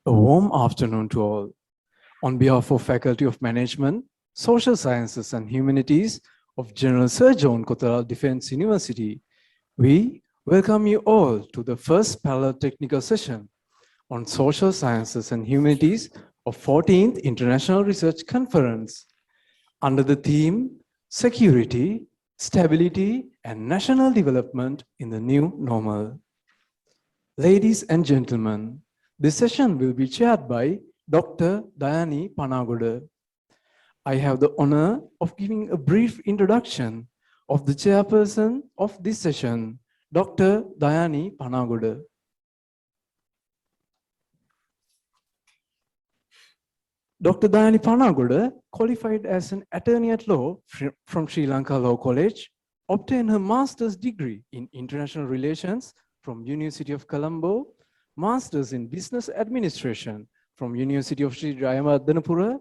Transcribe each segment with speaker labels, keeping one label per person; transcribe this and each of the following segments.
Speaker 1: A warm afternoon to all. On behalf of Faculty of Management, Social Sciences and Humanities of General Sir John Kothara Defence University, we welcome you all to the first parallel technical session on Social Sciences and Humanities of 14th International Research Conference under the theme Security, Stability and National Development in the New Normal. Ladies and gentlemen, this session will be chaired by Dr. Dayani Panagoda. I have the honor of giving a brief introduction of the chairperson of this session, Dr. Dayani Panagoda. Dr. Dayani Panagoda qualified as an attorney at law from Sri Lanka Law College, obtained her master's degree in international relations from University of Colombo, Masters in Business Administration from University of Sri Wijerathna,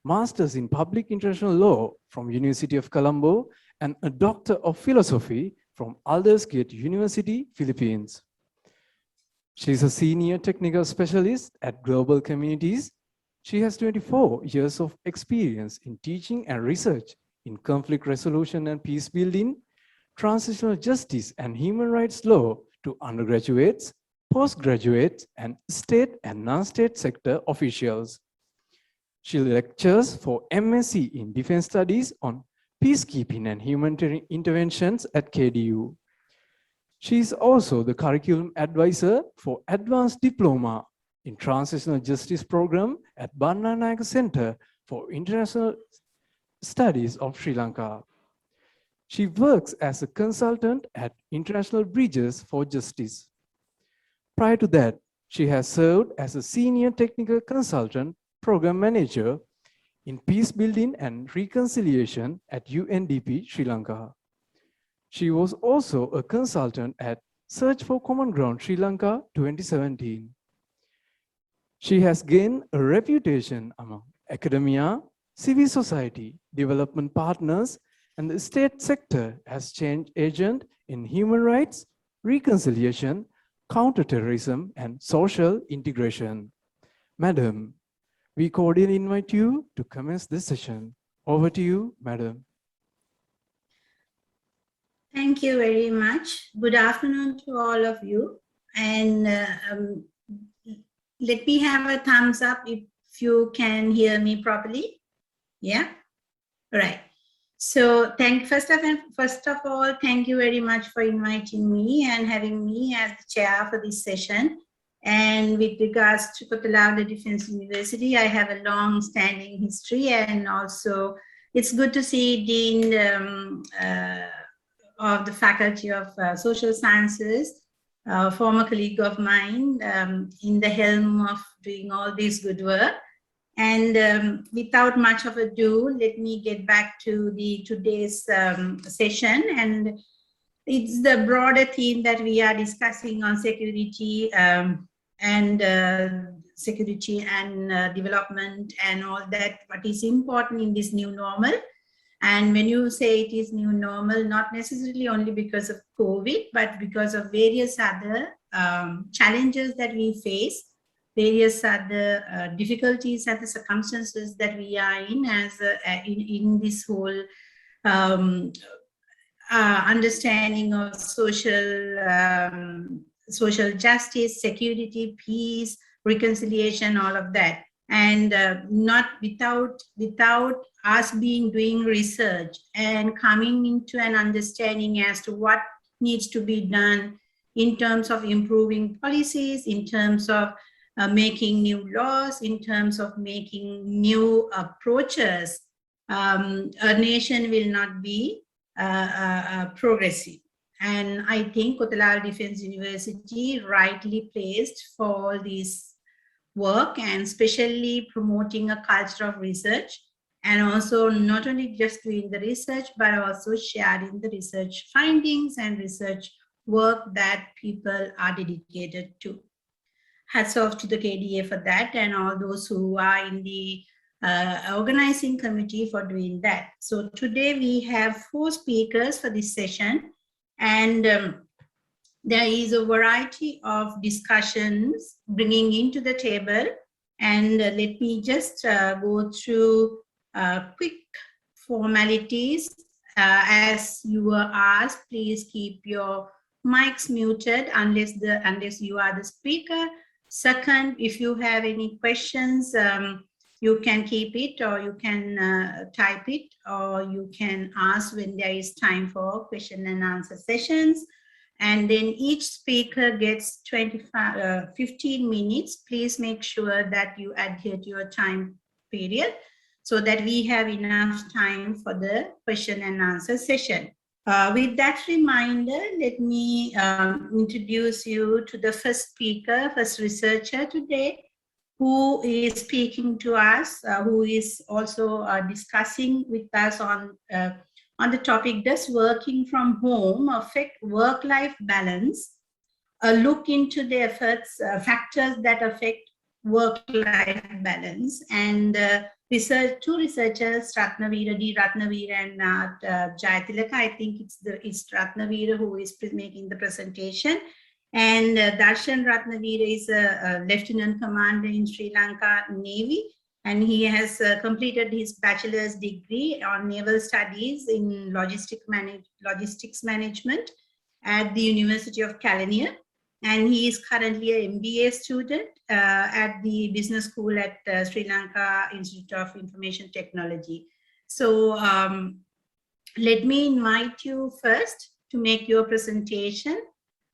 Speaker 1: Masters in Public International Law from University of Colombo, and a Doctor of Philosophy from Aldersgate University, Philippines. She is a Senior Technical Specialist at Global Communities. She has 24 years of experience in teaching and research in conflict resolution and peace building, transitional justice and human rights law to undergraduates, postgraduates, and state and non-state sector officials. She lectures for MSc in Defense Studies on peacekeeping and humanitarian interventions at KDU. She is also the curriculum advisor for Advanced Diploma in Transitional Justice Program at Bandanayake Center for International Studies of Sri Lanka. She works as a consultant at International Bridges for Justice. Prior to that, she has served as a senior technical consultant program manager in peace building and reconciliation at UNDP Sri Lanka. She was also a consultant at Search for Common Ground Sri Lanka 2017. She has gained a reputation among academia, civil society, development partners, and the state sector as change agent in human rights, reconciliation, counterterrorism, and social integration. Madam, we cordially invite you to commence this session. Over to you, Madam.
Speaker 2: Thank you very much. Good afternoon to all of you. And let me have a thumbs up if you can hear me properly. Yeah, right. So first of all, thank you very much for inviting me and having me as the chair for this session. And with regards to Kothara Defence University, I have a long-standing history, and also it's good to see Dean of the Faculty of Social Sciences, former colleague of mine, in the helm of doing all this good work. And without much of ado, let me get back to today's session. And it's the broader theme that we are discussing on security security and development and all that, what is important in this new normal. And when you say it is new normal, not necessarily only because of COVID, but because of various other challenges that we face, various other difficulties and the circumstances that we are in as in this whole understanding of social justice, security, peace, reconciliation, all of that. And not without us doing research and coming into an understanding as to what needs to be done in terms of improving policies, in terms of making new laws, in terms of making new approaches, a nation will not be progressive. And I think Kothara Defence University rightly placed for all this work, and especially promoting a culture of research, and also not only just doing the research, but also sharing the research findings and research work that people are dedicated to. Hats off to the KDA for that, and all those who are in the organizing committee for doing that. So today we have 4 speakers for this session, and there is a variety of discussions bringing into the table And let me just go through quick formalities. As you were asked, please keep your mics muted unless you are the speaker. Second, if you have any questions, you can keep it, or you can type it, or you can ask when there is time for question and answer sessions. And then each speaker gets 15 minutes. Please make sure that you adhere to your time period so that we have enough time for the question and answer session. With that reminder, let me introduce you to the first speaker, first researcher today, who is speaking to us, who is also discussing with us on the topic, does working from home affect work-life balance? A look into the factors that affect work-life balance. And two researchers, Rathnaweera and R Jayathilaka. I think it's Rathnaweera who is making the presentation. And Darshan Rathnaweera is a lieutenant commander in Sri Lanka Navy, and he has completed his bachelor's degree on naval studies in logistics management at the University of California. And he is currently an MBA student at the business school at Sri Lanka Institute of Information Technology. So let me invite you first to make your presentation,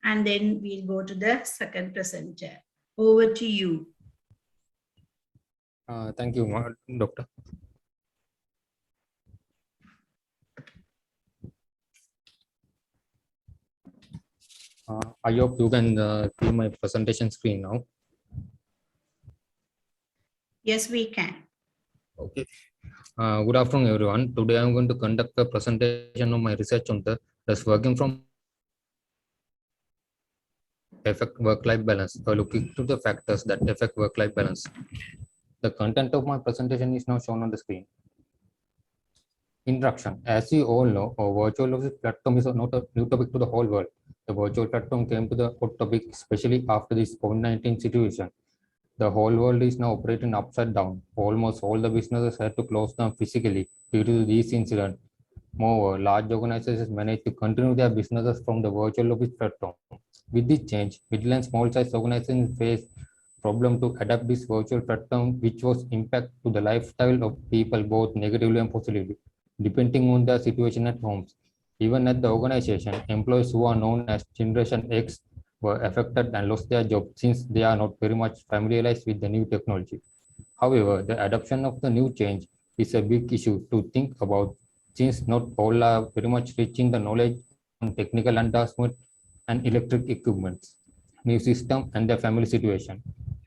Speaker 2: and then we'll go to the second presenter. Over to you.
Speaker 3: Thank you, Doctor. I hope you can see my presentation screen now.
Speaker 2: Yes, we can.
Speaker 3: Okay. Good afternoon, everyone. Today I'm going to conduct a presentation of my research on the does working from affect work-life balance, by looking to the factors that affect work-life balance. The content of my presentation is now shown on the screen. Introduction. As you all know, a virtual office platform is not a new topic to the whole world. The virtual platform came to the hot topic, especially after this COVID-19 situation. The whole world is now operating upside down. Almost all the businesses had to close down physically due to these incidents. Moreover, large organizations managed to continue their businesses from the virtual office platform. With this change, middle and small size organizations face problem to adapt this virtual platform, which was impact to the lifestyle of people both negatively and positively, depending on the situation at homes. Even at the organization, employees who are known as Generation X were affected and lost their job since they are not very much familiarized with the new technology. However, the adoption of the new change is a big issue to think about since not all are very much reaching the knowledge on technical advancement and electric equipment, new system and the family situation.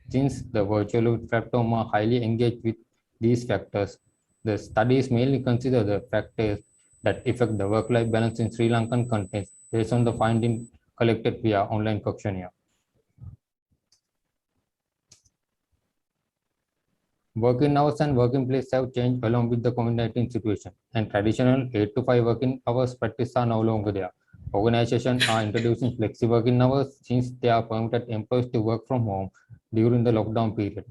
Speaker 3: Since the virtual platform are highly engaged with these factors, the studies mainly consider the factors that affect the work-life balance in Sri Lankan context based on the finding collected via online questionnaire. Working hours and working place have changed along with the COVID-19 situation, and traditional 8 to 5 working hours practice are no longer there. Organizations are introducing flexi working hours since they are permitted employees to work from home during the lockdown period.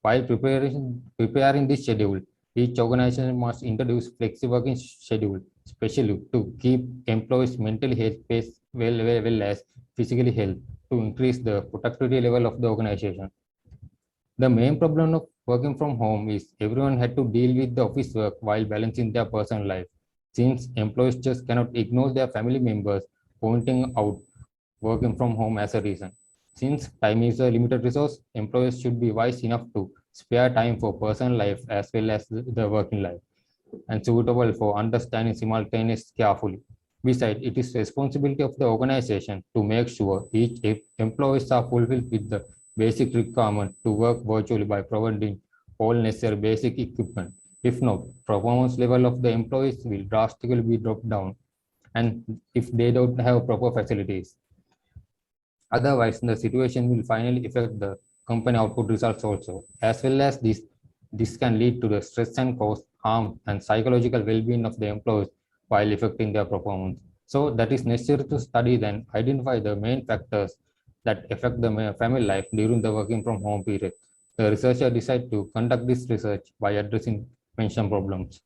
Speaker 3: While preparing this schedule, each organization must introduce flexi working schedule, especially to keep employees' mental health pace well as physically health to increase the productivity level of the organization. The main problem of working from home is everyone had to deal with the office work while balancing their personal life. Since employees just cannot ignore their family members pointing out working from home as a reason. Since time is a limited resource, employees should be wise enough to spare time for personal life as well as the working life and suitable for understanding simultaneously carefully. Besides, it is the responsibility of the organization to make sure each employees are fulfilled with the basic requirement to work virtually by providing all necessary basic equipment. If not, performance level of the employees will drastically be dropped down, and if they don't have proper facilities. Otherwise, the situation will finally affect the company output results also, as well as this can lead to the stress and cause harm and psychological well-being of the employees while affecting their performance. So that is necessary to study then identify the main factors that affect the family life during the working from home period. the researcher decided to conduct this research by addressing mentioned problems.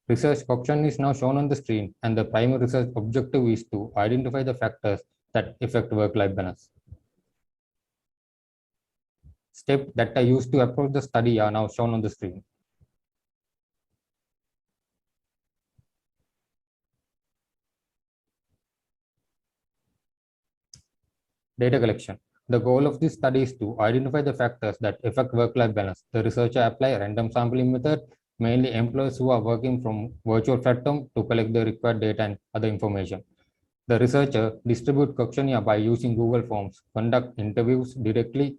Speaker 3: Research question is now shown on the screen, and the primary research objective is to identify the factors that affect work-life balance. Steps that are used to approach the study are now shown on the screen. Data collection. The goal of this study is to identify the factors that affect work-life balance. The researcher applies random sampling method, mainly employees who are working from virtual platform to collect the required data and other information. The researcher distributes questionnaire by using Google Forms, conduct interviews directly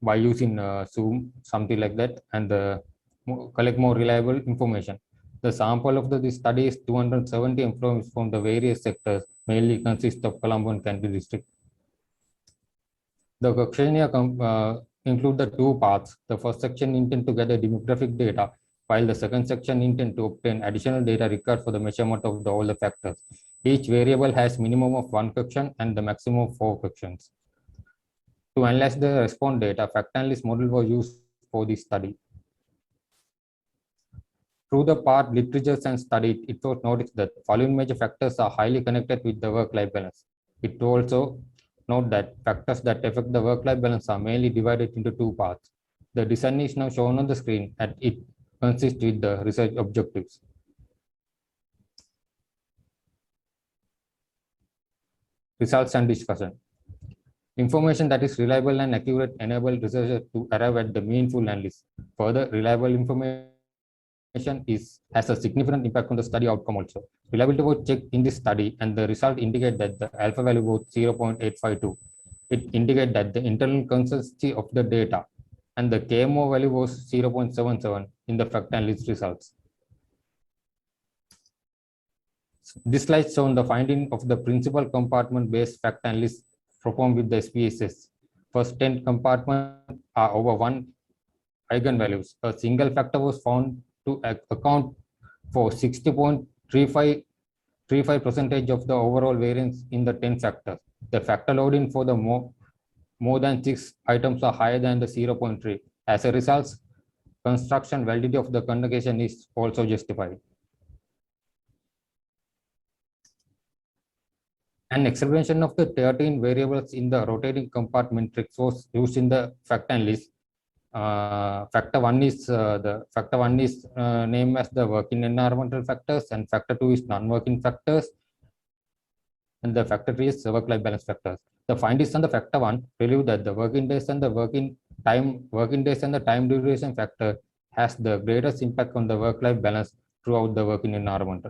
Speaker 3: by using Zoom, something like that, and collect more reliable information. The sample of this study is 270 employees from the various sectors, mainly consist of Colombo and Kandy district. The questionnaire include the two parts. The first section intend to gather demographic data, while the second section intend to obtain additional data required for the measurement of all the factors. Each variable has minimum of 1 question and the maximum of 4 questions. To analyze the response data, fact analysis model was used for this study. Through the part literature and study, it was noticed that following major factors are highly connected with the work-life balance. It also note that factors that affect the work-life balance are mainly divided into two parts. The design is now shown on the screen, and it consists with the research objectives. Results and discussion. Information that is reliable and accurate enable researchers to arrive at the meaningful analysis. Further, reliable information has a significant impact on the study outcome also. Reliability was checked in this study, and the result indicate that the alpha value was 0.852. It indicates that the internal consistency of the data, and the KMO value was 0.77 in the fact analysis results. This slide shows the finding of the principal compartment-based fact analysis performed with the SPSS. First 10 compartments are over 1 eigenvalues. A single factor was found to account for 60.35% of the overall variance in the 10 factors. The factor loading for the more than 6 items are higher than the 0.3. As a result, construction validity of the conjugation is also justified. An explanation of the 13 variables in the rotating compartment matrix was used in the fact analysis. Factor one is named as the working environmental factors, and factor 2 is non-working factors, and the factor 3 is work-life balance factors. The findings on the factor 1 reveal that the working days and the time duration factor has the greatest impact on the work-life balance throughout the working environment.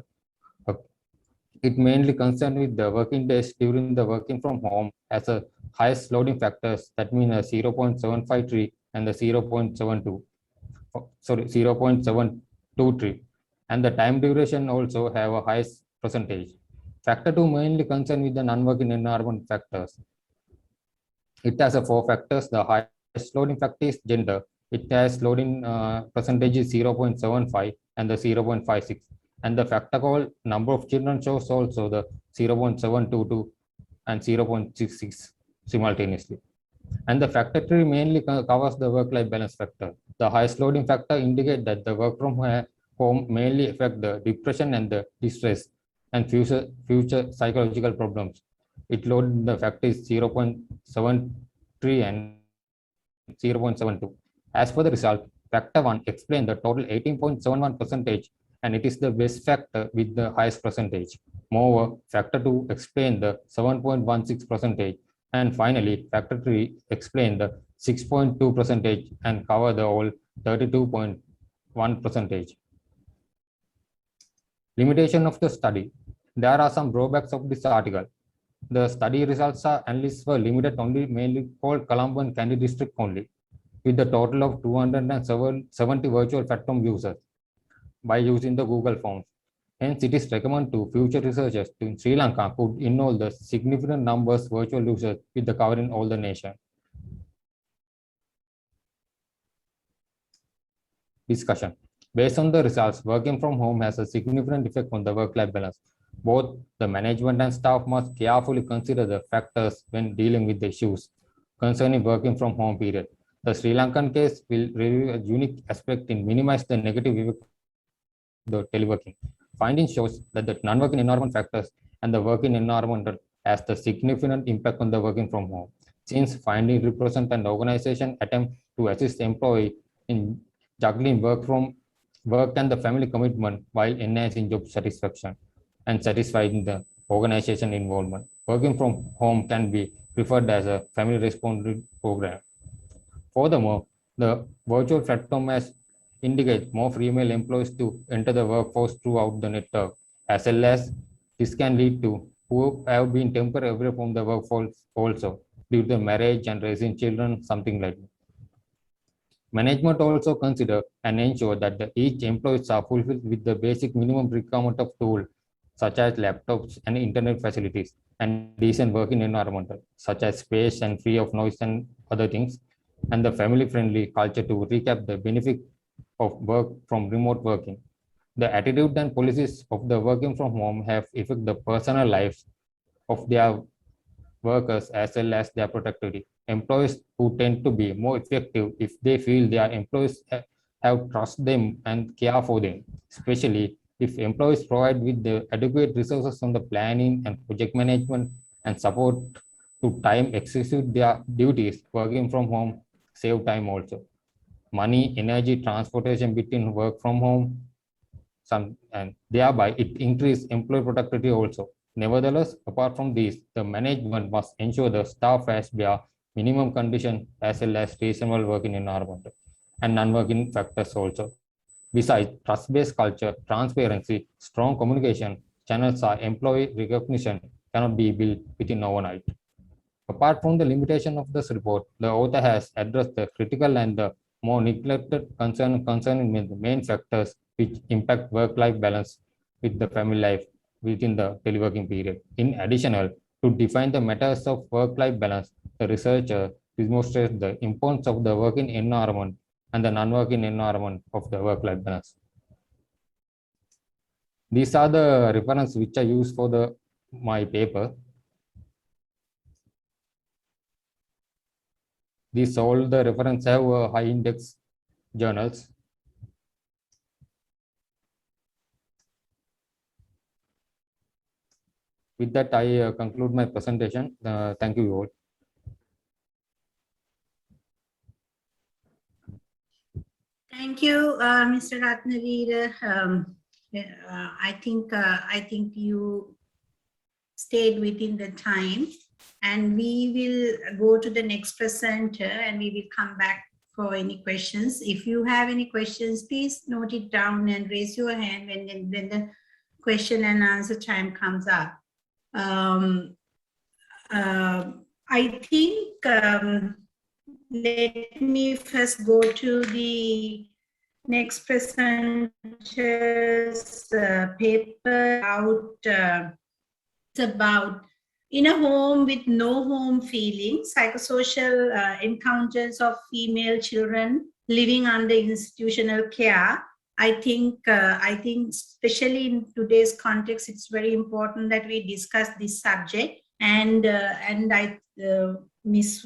Speaker 3: It mainly concerned with the working days during the working from home as a highest loading factors, that means 0.753 and the 0.723, and the time duration also have a highest percentage. Factor 2 mainly concerned with the non-working environment factors. It has 4 factors. The highest loading factor is gender. It has loading percentage is 0.75 and the 0.56. And the factor called number of children shows also the 0.722 and 0.66 simultaneously. And the factor 3 mainly covers the work-life balance factor. The highest loading factor indicate that the work from home mainly affect the depression and the distress and future psychological problems. It load the factor is 0.73 and 0.72. As for the result, factor 1 explain the total 18.71%, and it is the best factor with the highest percentage. Moreover, factor 2 explain the 7.16%, and finally, factor 3 explain the 6.2% and cover the whole 32.1%. Limitation of the study. There are some drawbacks of this article. The study results are analysis were limited only mainly called Colombo and Kandy district only, with a total of 270 virtual platform users by using the Google Forms. Hence, it is recommended to future researchers in Sri Lanka could involve the significant numbers virtual users with the covering all the nation. Discussion. Based on the results, working from home has a significant effect on the work-life balance. Both the management and staff must carefully consider the factors when dealing with the issues concerning working from home period. The Sri Lankan case will reveal a unique aspect in minimize the negative effect of the teleworking. Finding shows that the non-working environment factors and the working environment has the significant impact on the working from home. Since finding represent an organization attempt to assist employee in juggling work and the family commitment while enhancing job satisfaction and satisfying the organization involvement. Working from home can be preferred as a family responsibility program. Furthermore, the virtual platform has indicates more female employees to enter the workforce throughout the network, as well as this can lead to who have been temporarily away from the workforce also due to marriage and raising children, something like that. Management also consider and ensure that each employees are fulfilled with the basic minimum requirement of tools such as laptops and internet facilities and decent working environment such as space and free of noise and other things, and the family-friendly culture to recap the benefit of work from remote working. The attitude and policies of the working from home have affected the personal lives of their workers as well as their productivity. Employees who tend to be more effective if they feel their employees have trust them and care for them, especially if employees provide with the adequate resources on the planning and project management and support to time execute their duties. Working from home save time also. Money, energy, transportation between work from home, and thereby it increase employee productivity also. Nevertheless, apart from this, the management must ensure the staff has their minimum condition as well as reasonable working environment and non-working factors also. Besides, trust-based culture, transparency, strong communication channels are employee recognition cannot be built within overnight. Apart from the limitation of this report, the author has addressed the critical and the more neglected concerning the main factors which impact work-life balance with the family life within the teleworking period. In addition, to define the matters of work-life balance, the researcher demonstrates the importance of the working environment and the non-working environment of the work-life balance. These are the references which I use for my paper. These all the reference have high index journals. With that, I conclude my presentation. Thank you all.
Speaker 2: Thank you, Mr. Rathnaweera. I think you stayed within the time, and we will go to the next presenter, and we will come back for any questions. If you have any questions, please note it down and raise your hand when the question and answer time comes up. I think let me first go to the next presenter's paper about in a home with no home feeling, psychosocial encounters of female children living under institutional care. I think especially in today's context, it's very important that we discuss this subject. And Miss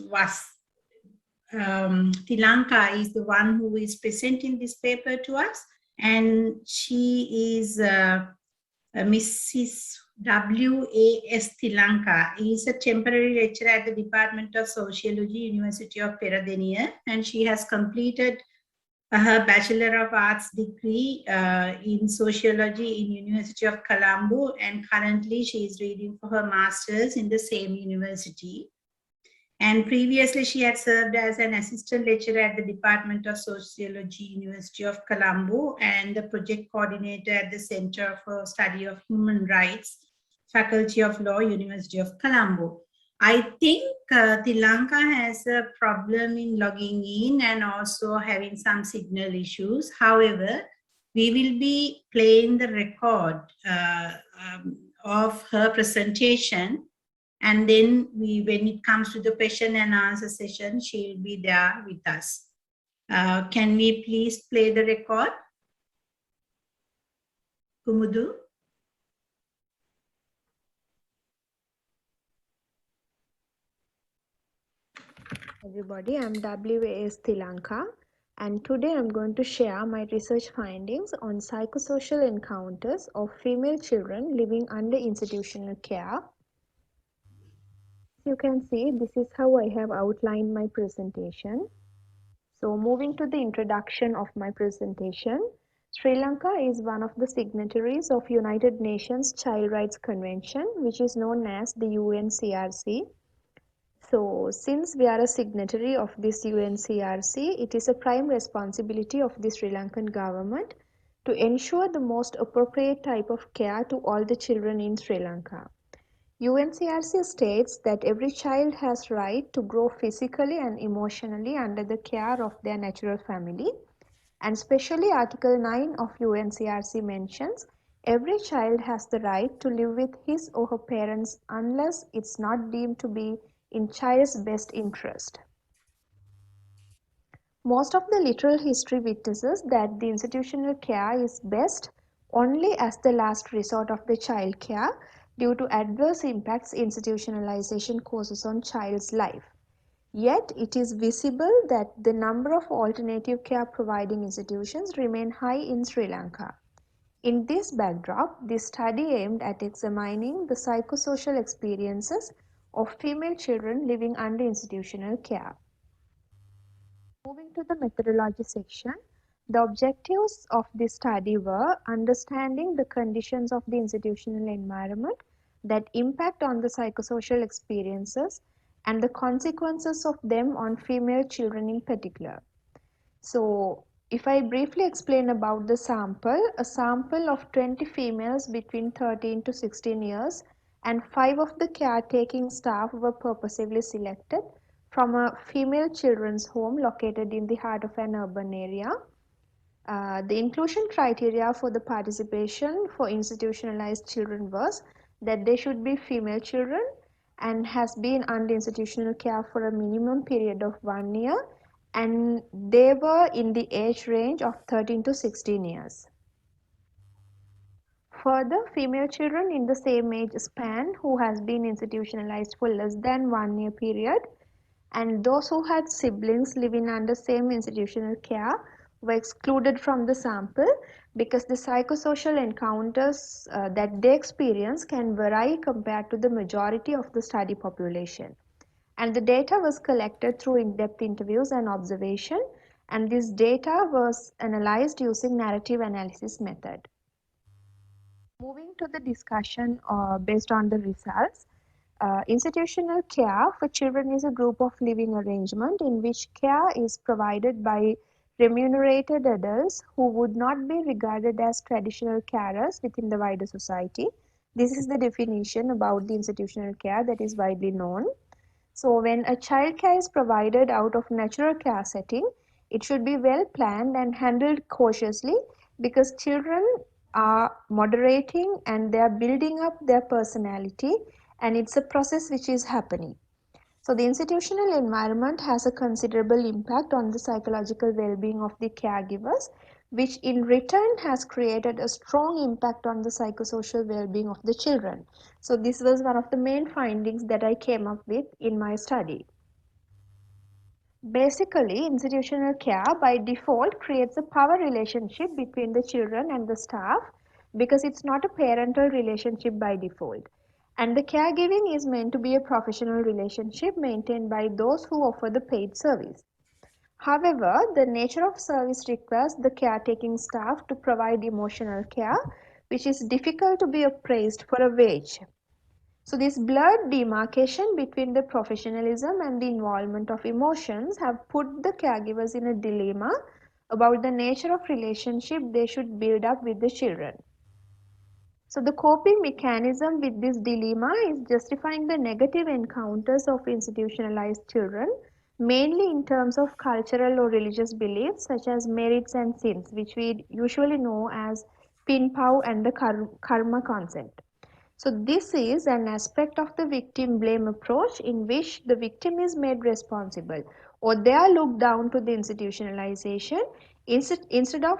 Speaker 2: Thilanka is the one who is presenting this paper to us, and she is Mrs. W.A.S. Thilanka. Is a temporary lecturer at the Department of Sociology, University of Peradeniya, and she has completed her Bachelor of Arts degree in Sociology in University of Colombo, and currently she is reading for her Masters in the same university. And previously she had served as an assistant lecturer at the Department of Sociology, University of Colombo, and the project coordinator at the Center for Study of Human Rights, Faculty of Law, University of Colombo. I think Thilanka has a problem in logging in and also having some signal issues. However, we will be playing the record of her presentation, and then when it comes to the question and answer session, she will be there with us. Can we please play the record? Kumudu.
Speaker 4: Everybody, I'm WAS Thilanka, and today I'm going to share my research findings on psychosocial encounters of female children living under institutional care. You can see this is how I have outlined my presentation. So moving to the introduction of my presentation, Sri Lanka is one of the signatories of United Nations Child Rights Convention, which is known as the UNCRC. So, since we are a signatory of this UNCRC, it is a prime responsibility of the Sri Lankan government to ensure the most appropriate type of care to all the children in Sri Lanka. UNCRC states that every child has right to grow physically and emotionally under the care of their natural family, and especially Article 9 of UNCRC mentions every child has the right to live with his or her parents unless it's not deemed to be in child's best interest. Most of the literal history witnesses that the institutional care is best only as the last resort of the child care due to adverse impacts institutionalization causes on child's life. Yet it is visible that the number of alternative care providing institutions remain high in Sri Lanka. In this backdrop, this study aimed at examining the psychosocial experiences of female children living under institutional care. Moving to the methodology section, the objectives of this study were understanding the conditions of the institutional environment that impact on the psychosocial experiences and the consequences of them on female children in particular. So, if I briefly explain about the sample, a sample of 20 females between 13 to 16 years and 5 of the caretaking staff were purposely selected from a female children's home located in the heart of an urban area. The inclusion criteria for the participation for institutionalized children was that they should be female children and has been under institutional care for a minimum period of 1 year, and they were in the age range of 13 to 16 years. Further, female children in the same age span who has been institutionalized for less than 1 year period and those who had siblings living under same institutional care were excluded from the sample because the psychosocial encounters that they experience can vary compared to the majority of the study population. And the data was collected through in-depth interviews and observation, and this data was analyzed using narrative analysis method. Moving to the discussion based on the results, institutional care for children is a group of living arrangement in which care is provided by remunerated adults who would not be regarded as traditional carers within the wider society. This is the definition about the institutional care that is widely known. So when a child care is provided out of natural care setting, it should be well planned and handled cautiously because children are moderating and they are building up their personality, and it's a process which is happening. So the institutional environment has a considerable impact on the psychological well-being of the caregivers, which in return has created a strong impact on the psychosocial well-being of the children. So this was one of the main findings that I came up with in my study. Basically, institutional care by default creates a power relationship between the children and the staff because it's not a parental relationship by default. And the caregiving is meant to be a professional relationship maintained by those who offer the paid service. However, the nature of service requires the caretaking staff to provide emotional care, which is difficult to be appraised for a wage. So this blurred demarcation between the professionalism and the involvement of emotions have put the caregivers in a dilemma about the nature of relationship they should build up with the children. So the coping mechanism with this dilemma is justifying the negative encounters of institutionalized children, mainly in terms of cultural or religious beliefs such as merits and sins, which we usually know as Pinpao and the karma concept. So this is an aspect of the victim blame approach in which the victim is made responsible or they are looked down to the institutionalization instead of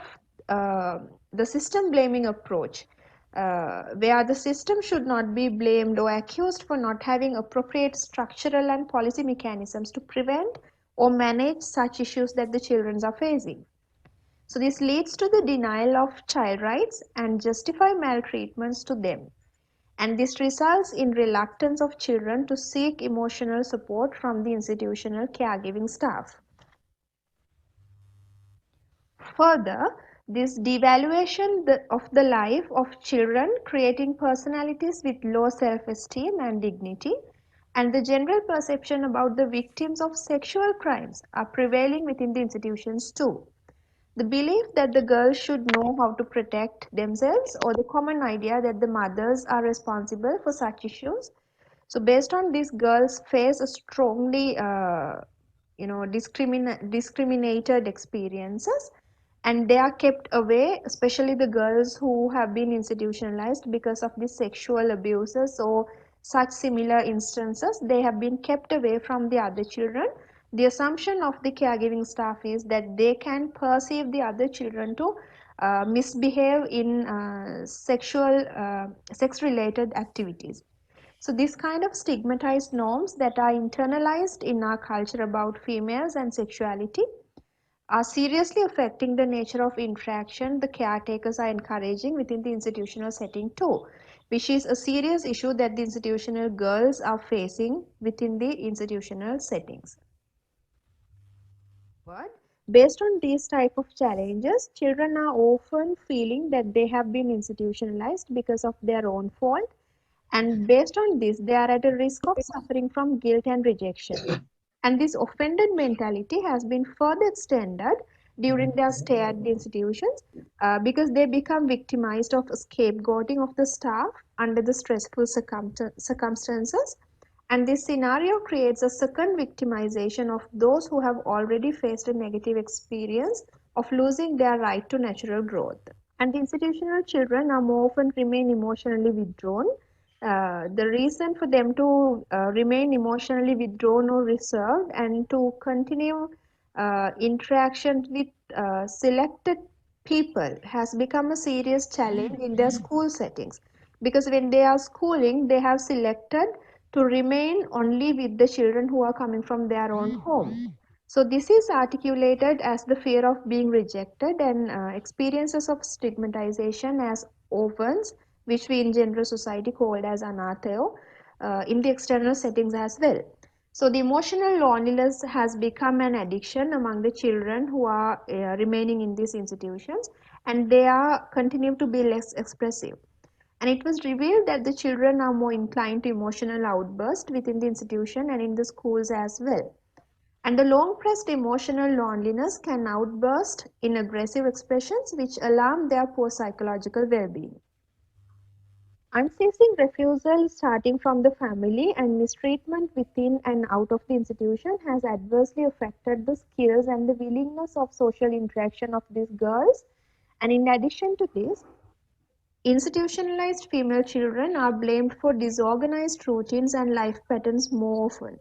Speaker 4: the system blaming approach, where the system should not be blamed or accused for not having appropriate structural and policy mechanisms to prevent or manage such issues that the children are facing. So this leads to the denial of child rights and justify maltreatments to them. And this results in reluctance of children to seek emotional support from the institutional caregiving staff. Further, this devaluation of the life of children, creating personalities with low self-esteem and dignity, and the general perception about the victims of sexual crimes are prevailing within the institutions too. The belief that the girls should know how to protect themselves, or the common idea that the mothers are responsible for such issues. So based on this, girls face a strongly discriminated experiences, and they are kept away, especially the girls who have been institutionalized because of the sexual abuses or such similar instances. They have been kept away from the other children. The assumption of the caregiving staff is that they can perceive the other children to misbehave in sex related activities. So this kind of stigmatized norms that are internalized in our culture about females and sexuality are seriously affecting the nature of interaction the caretakers are encouraging within the institutional setting too, which is a serious issue that the institutional girls are facing within the institutional settings. But based on these type of challenges, children are often feeling that they have been institutionalized because of their own fault, and based on this, they are at a risk of suffering from guilt and rejection. And this offended mentality has been further extended during their stay at the institutions because they become victimized of scapegoating of the staff under the stressful circumstances. And this scenario creates a second victimization of those who have already faced a negative experience of losing their right to natural growth. And the institutional children are more often remain emotionally withdrawn. The reason for them to remain emotionally withdrawn or reserved and to continue interaction with selected people has become a serious challenge in their school settings, because when they are schooling, they have selected to remain only with the children who are coming from their own home. So this is articulated as the fear of being rejected and experiences of stigmatization as orphans, which we in general society called as anathayo, in the external settings as well. So the emotional loneliness has become an addiction among the children who are remaining in these institutions, and they are continue to be less expressive. And it was revealed that the children are more inclined to emotional outburst within the institution and in the schools as well. And the long-pressed emotional loneliness can outburst in aggressive expressions which alarm their poor psychological well-being. Unceasing refusal starting from the family and mistreatment within and out of the institution has adversely affected the skills and the willingness of social interaction of these girls. And in addition to this, institutionalized female children are blamed for disorganized routines and life patterns more often.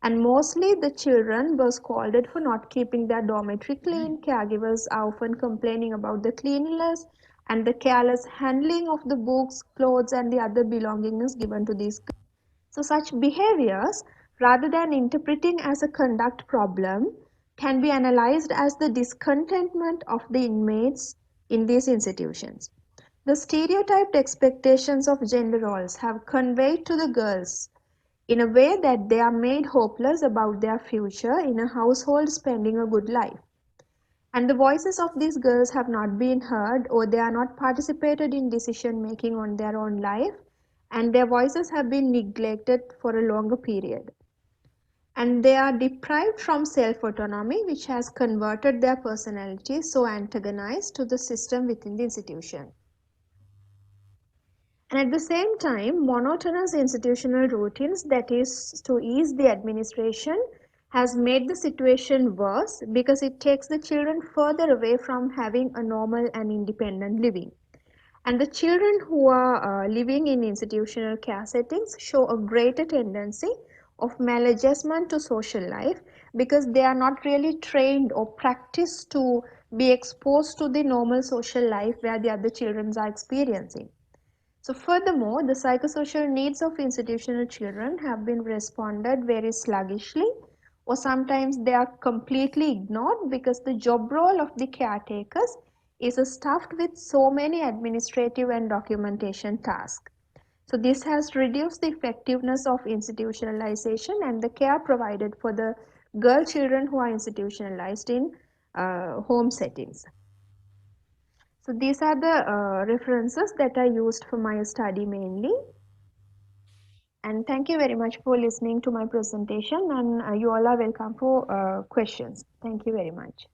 Speaker 4: And mostly the children were scolded for not keeping their dormitory clean. Caregivers are often complaining about the cleanliness and the careless handling of the books, clothes, and the other belongings given to these girls. So such behaviors, rather than interpreting as a conduct problem, can be analyzed as the discontentment of the inmates in these institutions. The stereotyped expectations of gender roles have conveyed to the girls in a way that they are made hopeless about their future in a household spending a good life. And the voices of these girls have not been heard, or they are not participated in decision making on their own life, and their voices have been neglected for a longer period. And they are deprived from self-autonomy, which has converted their personality so antagonized to the system within the institution. And at the same time, monotonous institutional routines, that is to ease the administration, has made the situation worse because it takes the children further away from having a normal and independent living. And the children who are living in institutional care settings show a greater tendency of maladjustment to social life because they are not really trained or practiced to be exposed to the normal social life where the other children are experiencing. So furthermore, the psychosocial needs of institutional children have been responded very sluggishly, or sometimes they are completely ignored because the job role of the caretakers is stuffed with so many administrative and documentation tasks. So this has reduced the effectiveness of institutionalization and the care provided for the girl children who are institutionalized in home settings. So these are the references that I used for my study mainly. And thank you very much for listening to my presentation, and you all are welcome for questions. Thank you very much.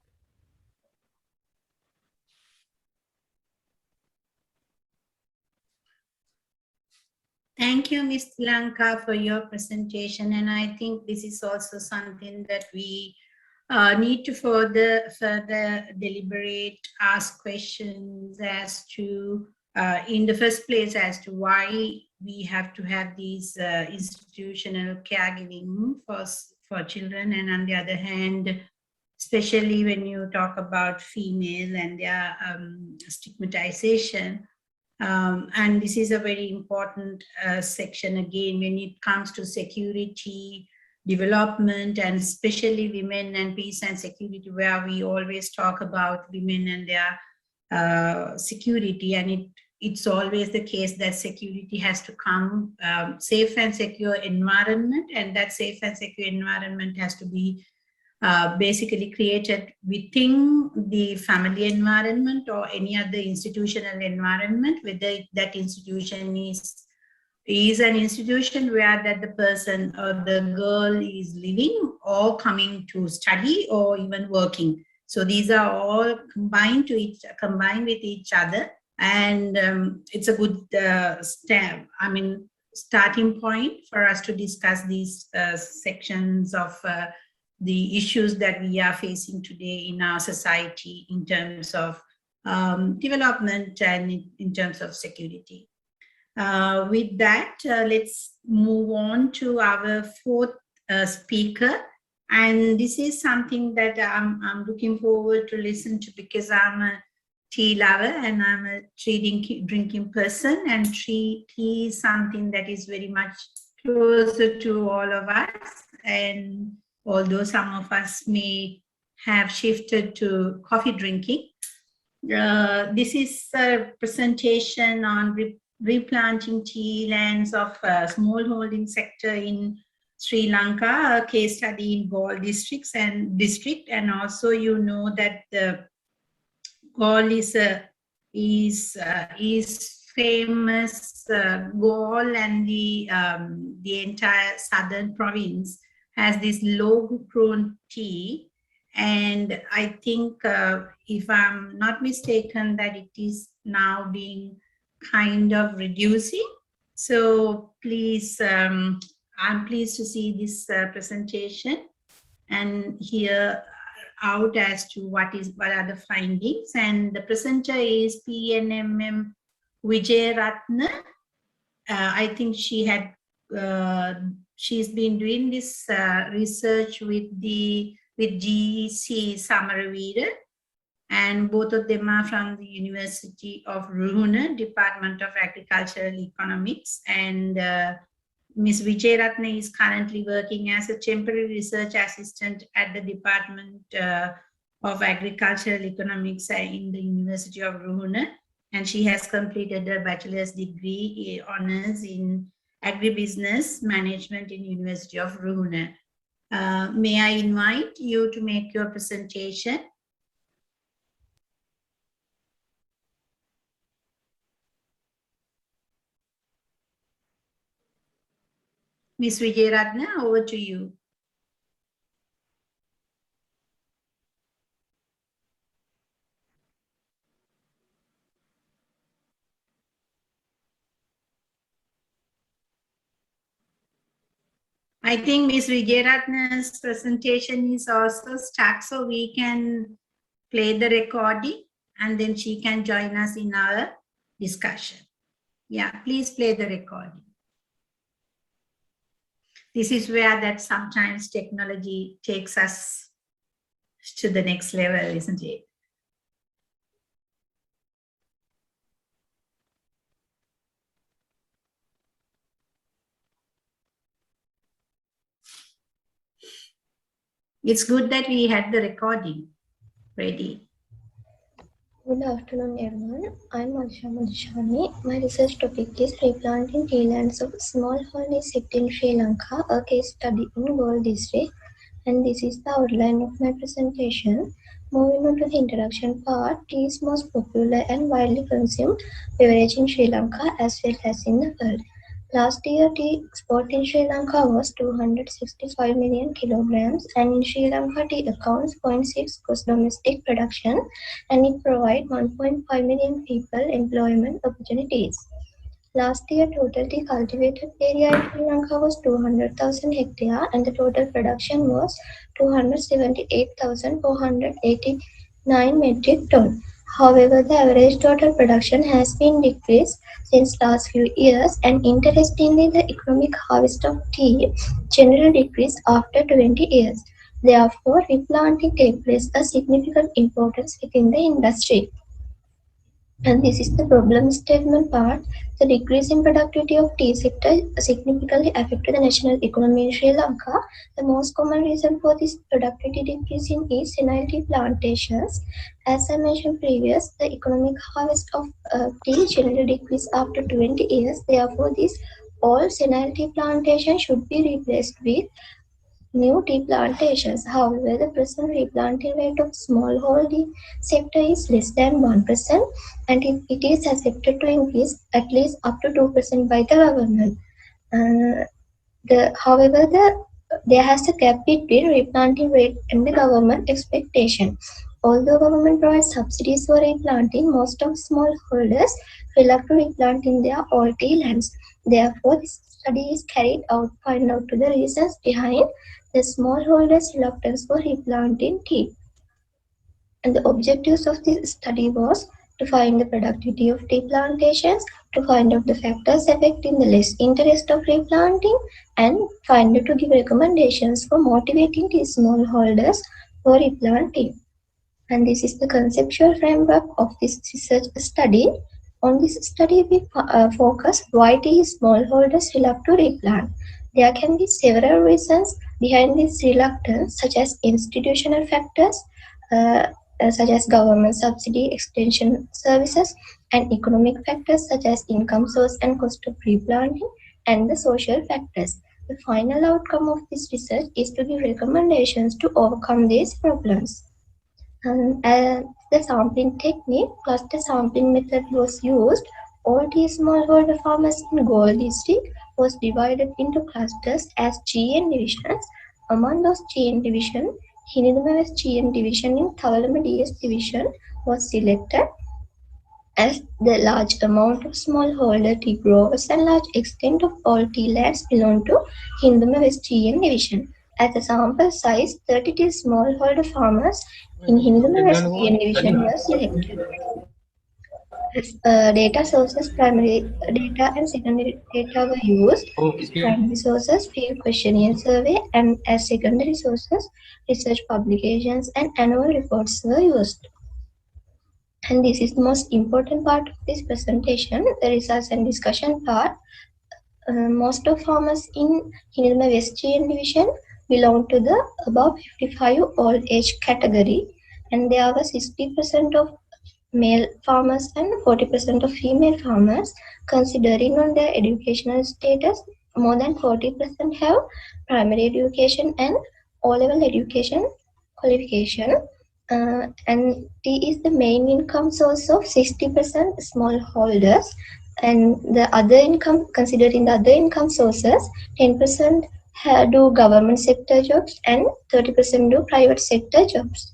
Speaker 2: Thank you, Ms. Thilanka, for your presentation. And I think this is also something that we need to further deliberate, ask questions as to, in the first place, as to why we have to have these institutional caregiving for children. And on the other hand, especially when you talk about female and their stigmatization, and this is a very important section again when it comes to security, development, and especially women and peace and security, where we always talk about women and their security. And it's always the case that security has to come, safe and secure environment, and that safe and secure environment has to be basically created within the family environment or any other institutional environment, whether that institution is an institution where that the person or the girl is living or coming to study or even working. So these are all combined with each other, and it's a good starting point for us to discuss these sections of the issues that we are facing today in our society in terms of development and in terms of security. With that, let's move on to our fourth speaker. And this is something that I'm looking forward to listen to, because I'm a tea lover and I'm a tea drinking person, and tea is something that is very much closer to all of us. And although some of us may have shifted to coffee drinking, this is a presentation on replanting tea lands of smallholding sector in Sri Lanka, a case study in Galle district. And also, you know that the Galle is famous. Galle and the entire southern province has this low-grown tea, and I think, if I'm not mistaken, that it is now being kind of reducing. So please, I'm pleased to see this presentation and hear out as to what are the findings. And the presenter is PNMM Wijerathna. I think she had she's been doing this research with GEC Samaraweera, and both of them are from the University of Ruhuna, Department of Agricultural Economics. And Ms. Wijerathna is currently working as a temporary research assistant at the Department of Agricultural Economics in the University of Ruhuna, and she has completed a bachelor's degree honors in agribusiness management in University of Ruhuna. May I invite you to make your presentation? Ms. Wijerathna, over to you. I think Ms. Wijerathna's presentation is also stuck, so we can play the recording and then she can join us in our discussion. Yeah, please play the recording. This is where that sometimes technology takes us to the next level, isn't it? It's good that we had the recording ready.
Speaker 5: Good afternoon, everyone. I'm Marsha Madhuswami. My research topic is replanting tealands of smallholder sector in Sri Lanka, a case study in Galle district. And this is the outline of my presentation. Moving on to the introduction part, tea is most popular and widely consumed beverage in Sri Lanka as well as in the world. Last year, tea export in Sri Lanka was 265 million kilograms, and in Sri Lanka, tea accounts 0.6 gross domestic production, and it provides 1.5 million people employment opportunities. Last year, total tea cultivated area in Sri Lanka was 200,000 hectares, and the total production was 278,489 metric tons. However, the average total production has been decreased since last few years, and interestingly, the economic harvest of tea generally decreased after 20 years. Therefore, replanting takes place a significant importance within the industry. And this is the problem statement part. The decrease in productivity of tea sector significantly affected the national economy in Sri Lanka. The most common reason for this productivity decrease is senile tea plantations. As I mentioned previous, the economic harvest of tea generally decrease after 20 years. Therefore, this all senile tea plantation should be replaced with new tea plantations. However, the present replanting rate of smallholding sector is less than 1%, and it is expected to increase at least up to 2% by the government. However, there has a gap between replanting rate and the government expectation. Although government provides subsidies for replanting, most of smallholders reluctant to replant in their old tea lands. Therefore, this study is carried out to find out the reasons behind the smallholders' reluctance for replanting tea. And the objectives of this study was to find the productivity of tea plantations, to find out the factors affecting the less interest of replanting, and find out to give recommendations for motivating tea smallholders for replanting. And this is the conceptual framework of this research study. On this study, we focus why tea smallholders reluctant to replant. There can be several reasons behind this reluctance, such as institutional factors, such as government subsidy, extension services, and economic factors such as income source and cost of replanting, and the social factors. The final outcome of this research is to give recommendations to overcome these problems. The sampling technique, cluster sampling method was used. All tea smallholder farmers in Galle district was divided into clusters as GN divisions. Among those GN divisions, Hiniduma West GN division in Thilanka DS division was selected, as the large amount of smallholder tea growers and large extent of all tea lands belong to Hiniduma West GN division. As a sample size, 32 smallholder farmers in Hiniduma West GN division were selected. As data sources, primary data and secondary data were used. As primary sources, field questionnaire survey, and as secondary sources, research publications and annual reports were used. And this is the most important part of this presentation, the research and discussion part. Most of farmers in Hiniduma West GN division belong to the above 55 old age category, and there were 60% of male farmers and 40% of female farmers. Considering on their educational status, more than 40% have primary education and O-level education qualification. And tea is the main income source of 60% smallholders, and the other income, considering the other income sources, 10% do government sector jobs and 30% do private sector jobs.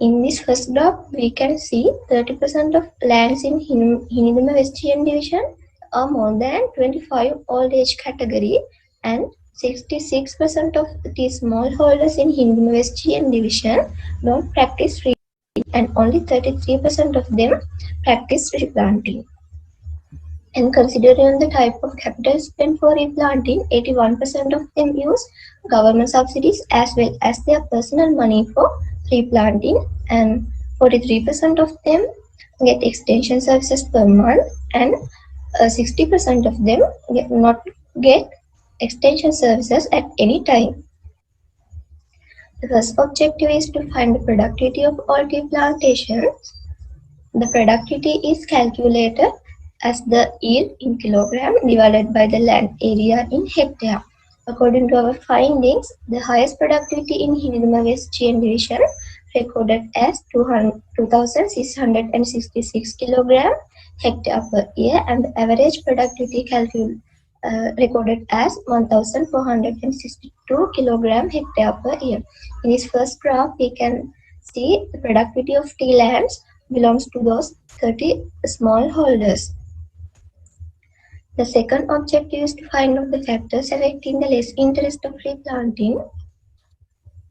Speaker 5: In this first graph, we can see 30% of lands in Hiniduma West GN division are more than 25 old age category, and 66% of the smallholders in Hiniduma West GN division don't practice replanting, and only 33% of them practice replanting. And considering the type of capital spent for replanting, 81% of them use government subsidies as well as their personal money for replanting, and 43% of them get extension services per month, and 60% of them not get extension services at any time. The first objective is to find the productivity of all tea plantations. The productivity is calculated as the yield in kilogram divided by the land area in hectare. According to our findings, the highest productivity in Hiniduma West GN division recorded as 2,666 kilogram hectare per year, and the average productivity recorded as 1,462 kilogram hectare per year. In this first graph, we can see the productivity of tea lands belongs to those 30 smallholders. The second objective is to find out the factors affecting the less interest of replanting.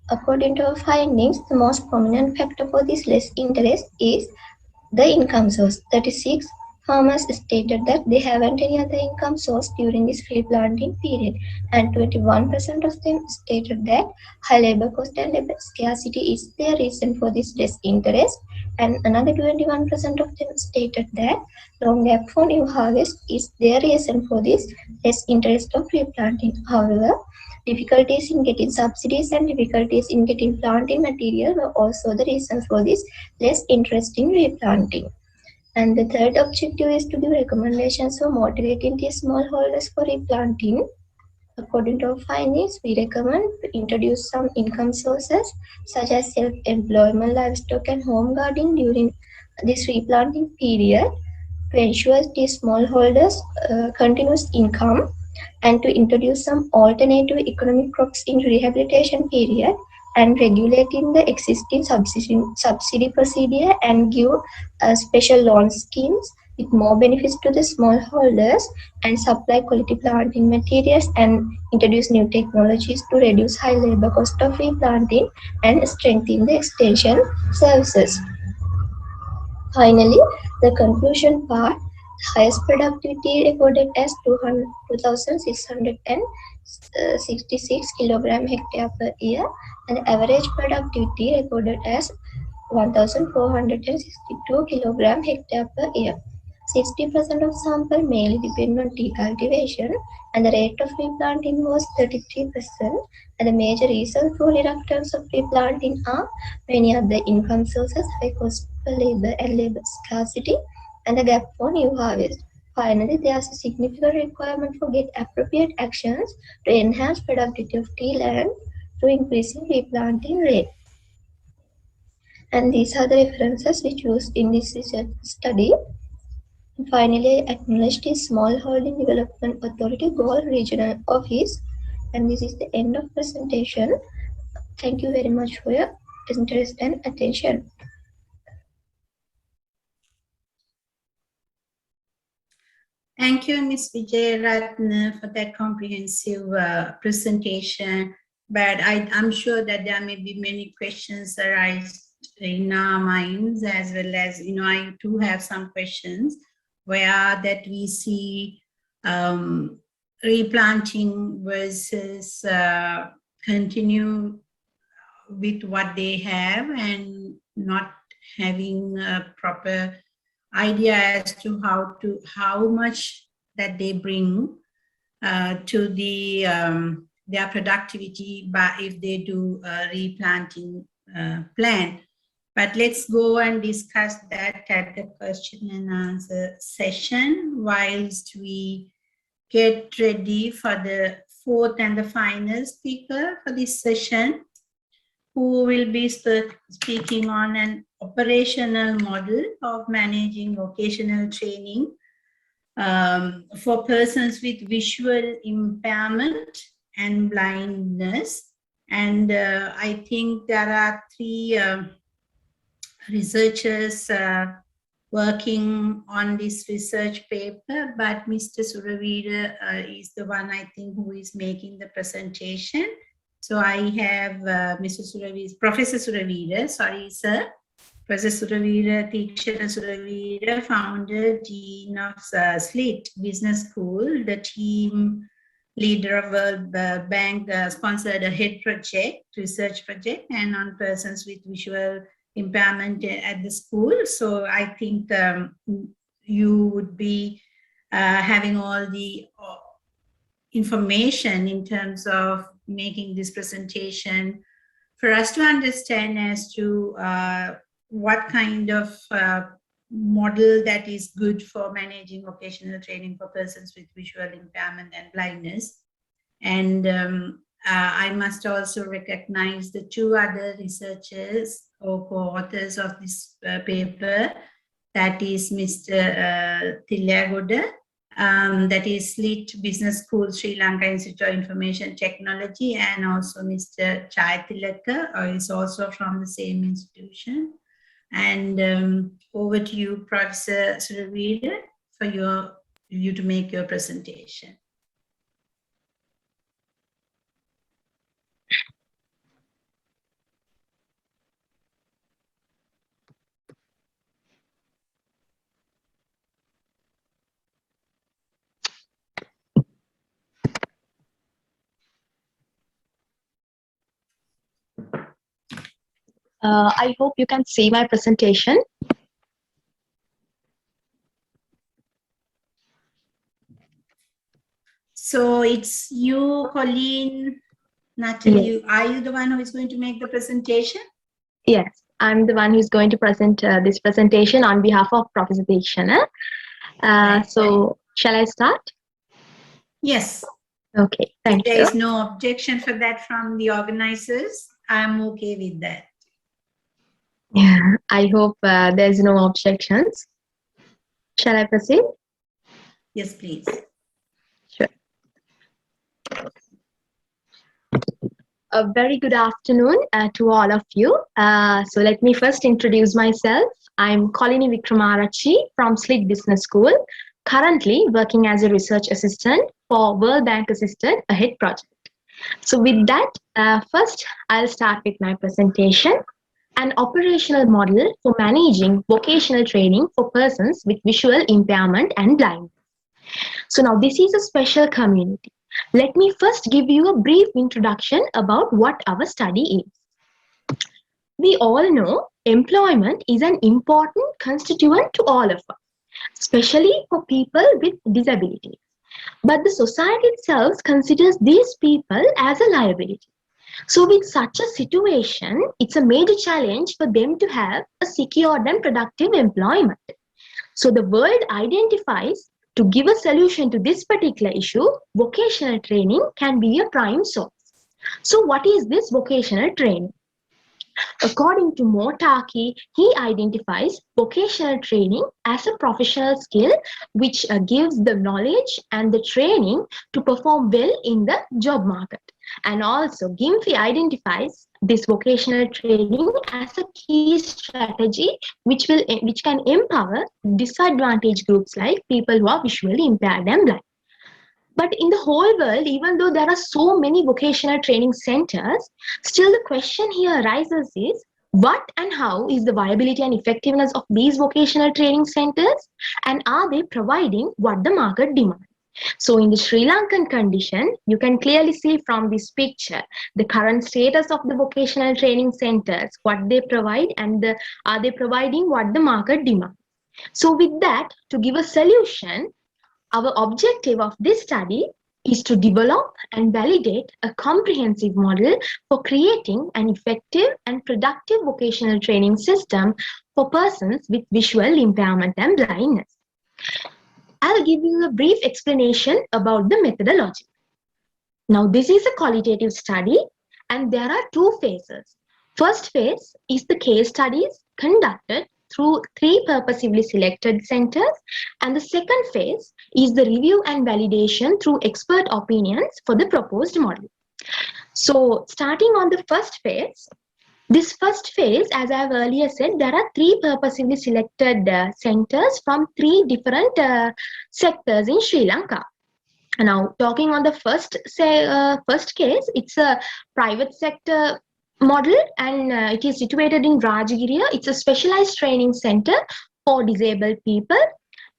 Speaker 5: According to our findings, the most prominent factor for this less interest is the income source. 36 farmers stated that they haven't any other income source during this replanting period, and 21% of them stated that high labor cost and labor scarcity is their reason for this less interest, and another 21% of them stated that long gap for new harvest is their reason for this less interest of replanting. However, difficulties in getting subsidies and difficulties in getting planting material were also the reasons for this less interest in replanting. And the third objective is to give recommendations for motivating the smallholders for replanting. According to our findings, we recommend to introduce some income sources such as self-employment, livestock and home gardening during this replanting period to ensure the smallholders continuous income, and to introduce some alternative economic crops in rehabilitation period, and regulating the existing subsidy procedure, and give special loan schemes with more benefits to the smallholders, and supply quality planting materials, and introduce new technologies to reduce high labor cost of replanting and strengthen the extension services. Finally, the conclusion part, highest productivity recorded as 2,666 kilogram hectare per year, and average productivity recorded as 1,462 kilogram hectare per year. 60% of sample mainly depend on tea cultivation, and the rate of replanting was 33%. And the major reasons for reluctance of replanting are many other income sources, high cost for labor and labor scarcity, and the gap for new harvest. Finally, there is a significant requirement for get appropriate actions to enhance productivity of tea land through increasing replanting rate. And these are the references which used in this research study. And finally, acknowledged is Smallholding Development Authority Galle Regional Office. And this is the end of presentation. Thank you very much for your interest and attention.
Speaker 2: Thank you, Ms. Wijerathna, for that comprehensive presentation. But I'm sure that there may be many questions arise in our minds, as well as, I do have some questions where that we see replanting versus continue with what they have and not having a proper idea as to how much that they bring to the their productivity if they do a replanting plan. But let's go and discuss that at the question and answer session whilst we get ready for the fourth and the final speaker for this session, who will be speaking on an operational model of managing vocational training for persons with visual impairment and blindness. And I think there are three researchers working on this research paper, but Mr. Suraweera is the one, I think, who is making the presentation. So I have Mr. Suraweera, Professor Suraweera, sorry, sir. Professor Suraweera, Thelijjagoda Suraweera, founder, Dean of SLIT Business School, the team leader of World Bank sponsored a HEAD project, research project, and on persons with visual impairment at the school. So I think you would be having all the information in terms of making this presentation for us to understand as to what kind of model that is good for managing vocational training for persons with visual impairment and blindness. And I must also recognize the two other researchers or co-authors of this paper, that is Mr. Thelijjagoda, that is SLIT Business School, Sri Lanka Institute of Information Technology, and also Mr. Jayathilaka is also from the same institution. And over to you, Professor Suraweera, for you to make your presentation.
Speaker 6: I hope you can see my presentation.
Speaker 2: So it's you, Colleen, Natalie, yes. Are you the one who is going to make the presentation?
Speaker 6: Yes, I'm the one who's going to present this presentation on behalf of Professor Deekshana. So shall I start?
Speaker 2: Yes.
Speaker 6: Okay, thank you.
Speaker 2: If there is no objection for that from the organizers, I'm okay with that.
Speaker 6: Yeah, I hope there's no objections. Shall I proceed?
Speaker 2: Yes, please.
Speaker 6: Sure. A very good afternoon to all of you. So let me first introduce myself. I'm Wickramaarachchi from SLIT Business School, currently working as a research assistant for World Bank Assisted AHEAD project. So with that, first I'll start with my presentation. An operational model for managing vocational training for persons with visual impairment and blindness. So now this is a special community. Let me first give you a brief introduction about what our study is. We all know employment is an important constituent to all of us, especially for people with disabilities. But the society itself considers these people as a liability. So with such a situation, it's a major challenge for them to have a secured and productive employment. So the world identifies to give a solution to this particular issue, vocational training can be a prime source. So what is this vocational training? According to Motaki, he identifies vocational training as a professional skill which gives the knowledge and the training to perform well in the job market. And also, Gimfi identifies this vocational training as a key strategy which can empower disadvantaged groups like people who are visually impaired and blind. But in the whole world, even though there are so many vocational training centers, still the question here arises is, what and how is the viability and effectiveness of these vocational training centers, and are they providing what the market demands? So in the Sri Lankan condition, you can clearly see from this picture the current status of the vocational training centers, what they provide, and are they providing what the market demands. So with that, to give a solution, our objective of this study is to develop and validate a comprehensive model for creating an effective and productive vocational training system for persons with visual impairment and blindness. I'll give you a brief explanation about the methodology. Now, this is a qualitative study and there are two phases. First phase is the case studies conducted through 3 purposively selected centers, and the second phase is the review and validation through expert opinions for the proposed model. So starting on the first phase, this first phase, as I have earlier said, there are 3 purposively selected centers from 3 different sectors in Sri Lanka. Now, talking on the first case, it's a private sector model and it is situated in Rajagiriya. It's a specialized training center for disabled people.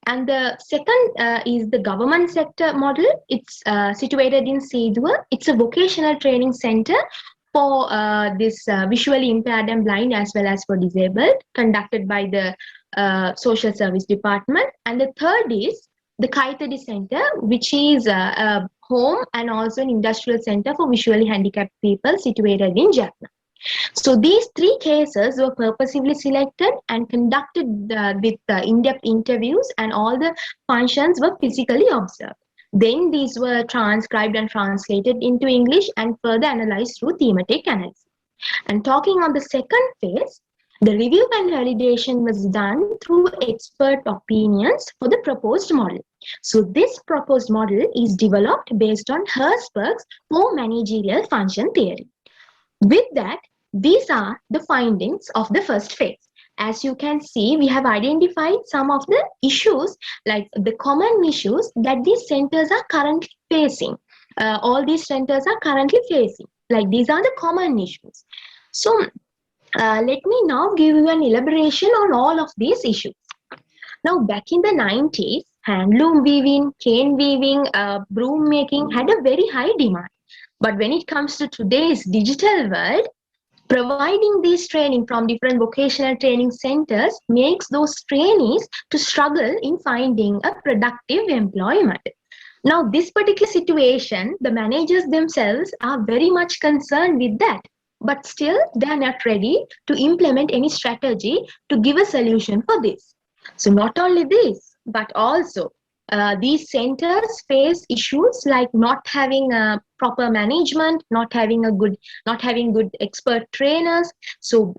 Speaker 6: And the second is the government sector model. It's situated in Sidua. It's a vocational training center for this visually impaired and blind as well as for disabled, conducted by the Social Service Department. And the third is the Kaitadi Center, which is a home and also an industrial center for visually handicapped people situated in Jaffna. So these three cases were purposely selected and conducted with in-depth interviews, and all the functions were physically observed. Then these were transcribed and translated into English and further analyzed through thematic analysis. And talking on the second phase, the review and validation was done through expert opinions for the proposed model. So this proposed model is developed based on Herzberg's four managerial function theory. With that, these are the findings of the first phase. As you can see, we have identified some of the issues, like the common issues that these centers are currently facing. All these centers are currently facing. Like these are the common issues. So let me now give you an elaboration on all of these issues. Now, back in the 90s, handloom weaving, cane weaving, broom making had a very high demand. But when it comes to today's digital world, providing this training from different vocational training centers makes those trainees to struggle in finding a productive employment. Now, this particular situation, the managers themselves are very much concerned with that. But still, they are not ready to implement any strategy to give a solution for this. So not only this, but also these centers face issues like not having a proper management, not having good expert trainers. So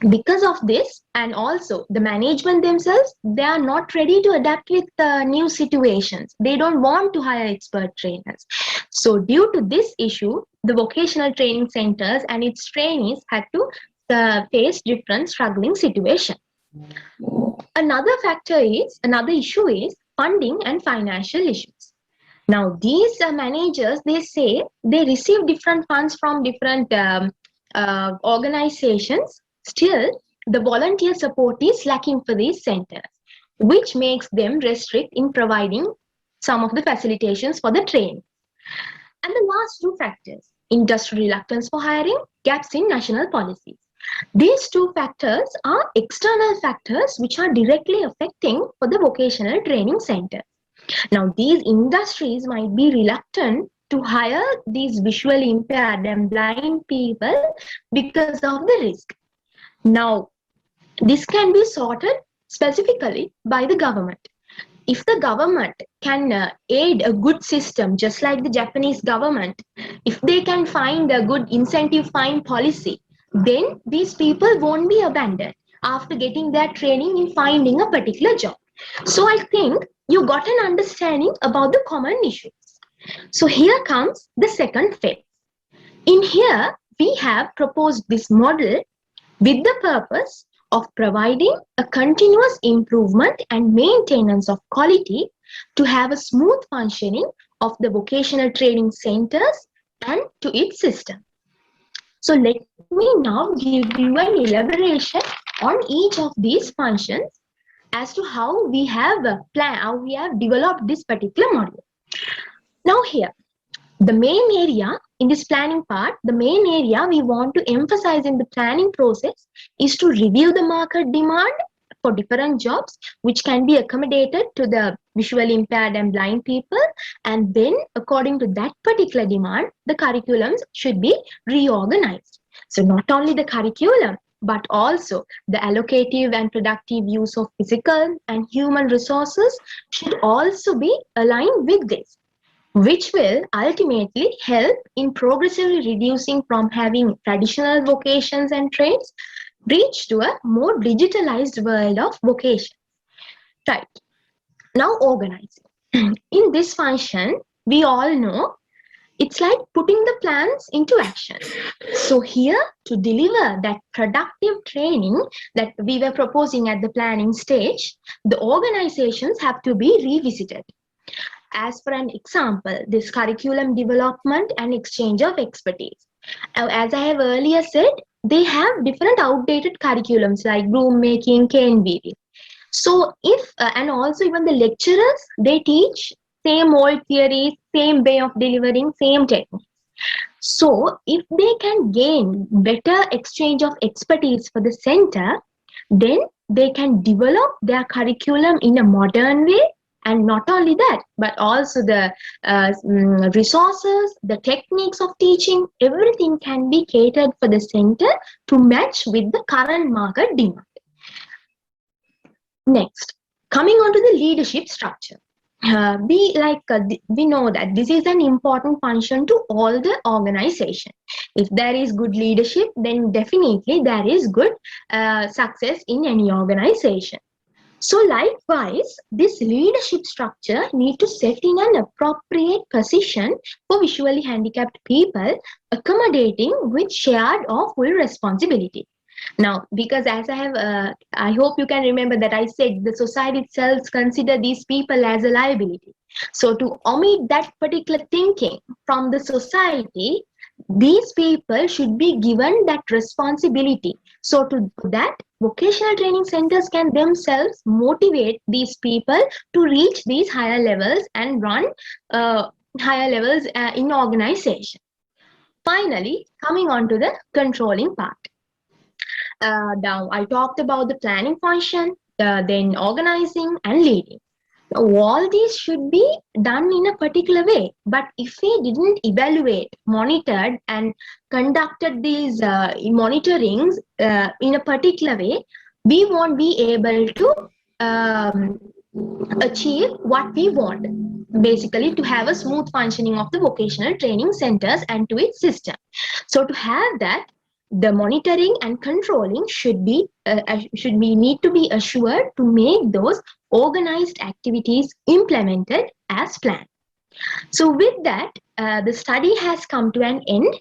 Speaker 6: because of this, and also the management themselves, they are not ready to adapt with new situations. They don't want to hire expert trainers. So due to this issue, the vocational training centers and its trainees had to face different struggling situations. Another issue is funding and financial issues. Now, these managers, they say they receive different funds from different organizations. Still, the volunteer support is lacking for these centers, which makes them restrict in providing some of the facilitations for the training. And the last two factors, industry reluctance for hiring, gaps in national policies. These two factors are external factors which are directly affecting for the vocational training center. Now, these industries might be reluctant to hire these visually impaired and blind people because of the risk. Now, this can be sorted specifically by the government. If the government can aid a good system, just like the Japanese government, if they can find a good incentive fine policy, then these people won't be abandoned after getting their training in finding a particular job. So I think you got an understanding about the common issues. So here comes the second phase. In here, we have proposed this model with the purpose of providing a continuous improvement and maintenance of quality to have a smooth functioning of the vocational training centers and to its system. So let me now give you an elaboration on each of these functions as to how we have developed this particular model. Now here, the main area in this planning part, the main area we want to emphasize in the planning process is to review the market demand for different jobs which can be accommodated to the visually impaired and blind people, and then according to that particular demand, the curriculums should be reorganized. So not only the curriculum, but also the allocative and productive use of physical and human resources should also be aligned with this, which will ultimately help in progressively reducing from having traditional vocations and trades reach to a more digitalized world of vocations. Right. Now organizing. In this function, we all know it's like putting the plans into action. So here, to deliver that productive training that we were proposing at the planning stage, the organizations have to be revisited. As for an example, this curriculum development and exchange of expertise. As I have earlier said, they have different outdated curriculums like broom making, cane weaving. So and also even the lecturers, they teach same old theories, same way of delivering, same techniques. So if they can gain better exchange of expertise for the center, then they can develop their curriculum in a modern way, and also they can develop their training in a modern way. So this is the And not only that, but also the resources, the techniques of teaching, everything can be catered for the center to match with the current market demand. Next, coming on to the leadership structure. We know that this is an important function to all the organization. If there is good leadership, then definitely there is good success in any organization. So likewise, this leadership structure need to set in an appropriate position for visually handicapped people, accommodating with shared or full responsibility. Now, because as I hope you can remember that I said the society itself consider these people as a liability. So to omit that particular thinking from the society, these people should be given that responsibility. So to do that, vocational training centers can themselves motivate these people to reach these higher levels and run higher levels in organization. Finally, coming on to the controlling part. Now, I talked about the planning function, then organizing and leading. All these should be done in a particular way, but if we didn't evaluate, monitored and conducted these monitorings in a particular way, we won't be able to achieve what we want, basically to have a smooth functioning of the vocational training centers and to its system. So to have that, the monitoring and controlling should need to be assured to make those organized activities implemented as planned. So with that, the study has come to an end,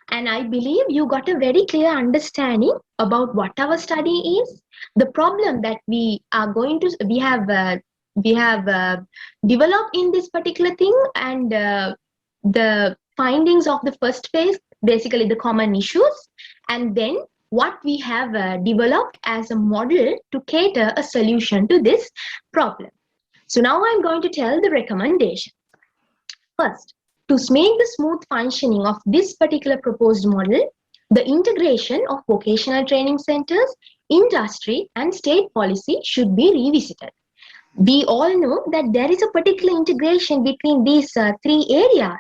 Speaker 6: and I believe you got a very clear understanding about what our study is, the problem that we have developed in this particular thing, and the findings of the first phase, basically the common issues, and then what we have developed as a model to cater a solution to this problem. So now I'm going to tell the recommendation. First, to make the smooth functioning of this particular proposed model, the integration of vocational training centers, industry, and state policy should be revisited. We all know that there is a particular integration between these three areas.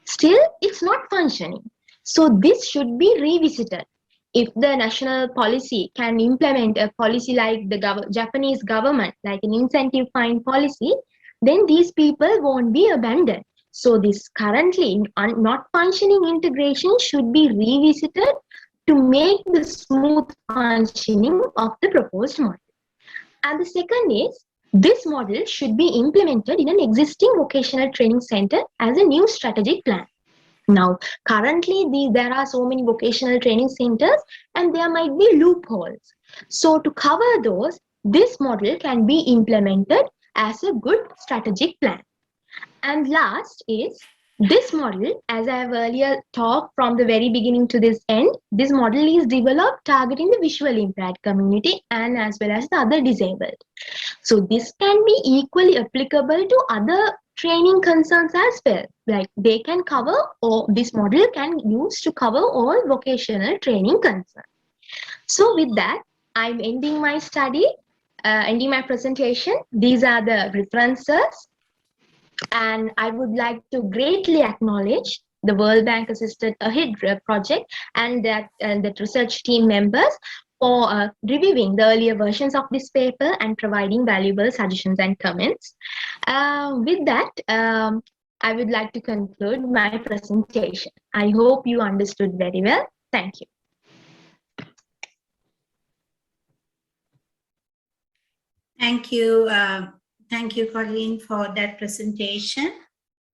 Speaker 6: Still, it's not functioning. So this should be revisited. If the national policy can implement a policy like the Japanese government, like an incentive fine policy, then these people won't be abandoned. So this currently not functioning integration should be revisited to make the smooth functioning of the proposed model. And the second is, this model should be implemented in an existing vocational training center as a new strategic plan. Now, currently there are so many vocational training centers and there might be loopholes. So to cover those, this model can be implemented as a good strategic plan. And last is, this model, as I have earlier talked from the very beginning to this end, this model is developed targeting the visually impaired community and as well as the other disabled. So this can be equally applicable to other training concerns as well. Like they can cover, or this model can use to cover all vocational training concerns. So with that, I'm ending my study, ending my presentation. These are the references. And I would like to greatly acknowledge the World Bank Assisted AHID project and the research team members for reviewing the earlier versions of this paper and providing valuable suggestions and comments. With that, I would like to conclude my presentation. I hope you understood very well. Thank you.
Speaker 2: Thank you. Thank you, Colleen, for that presentation.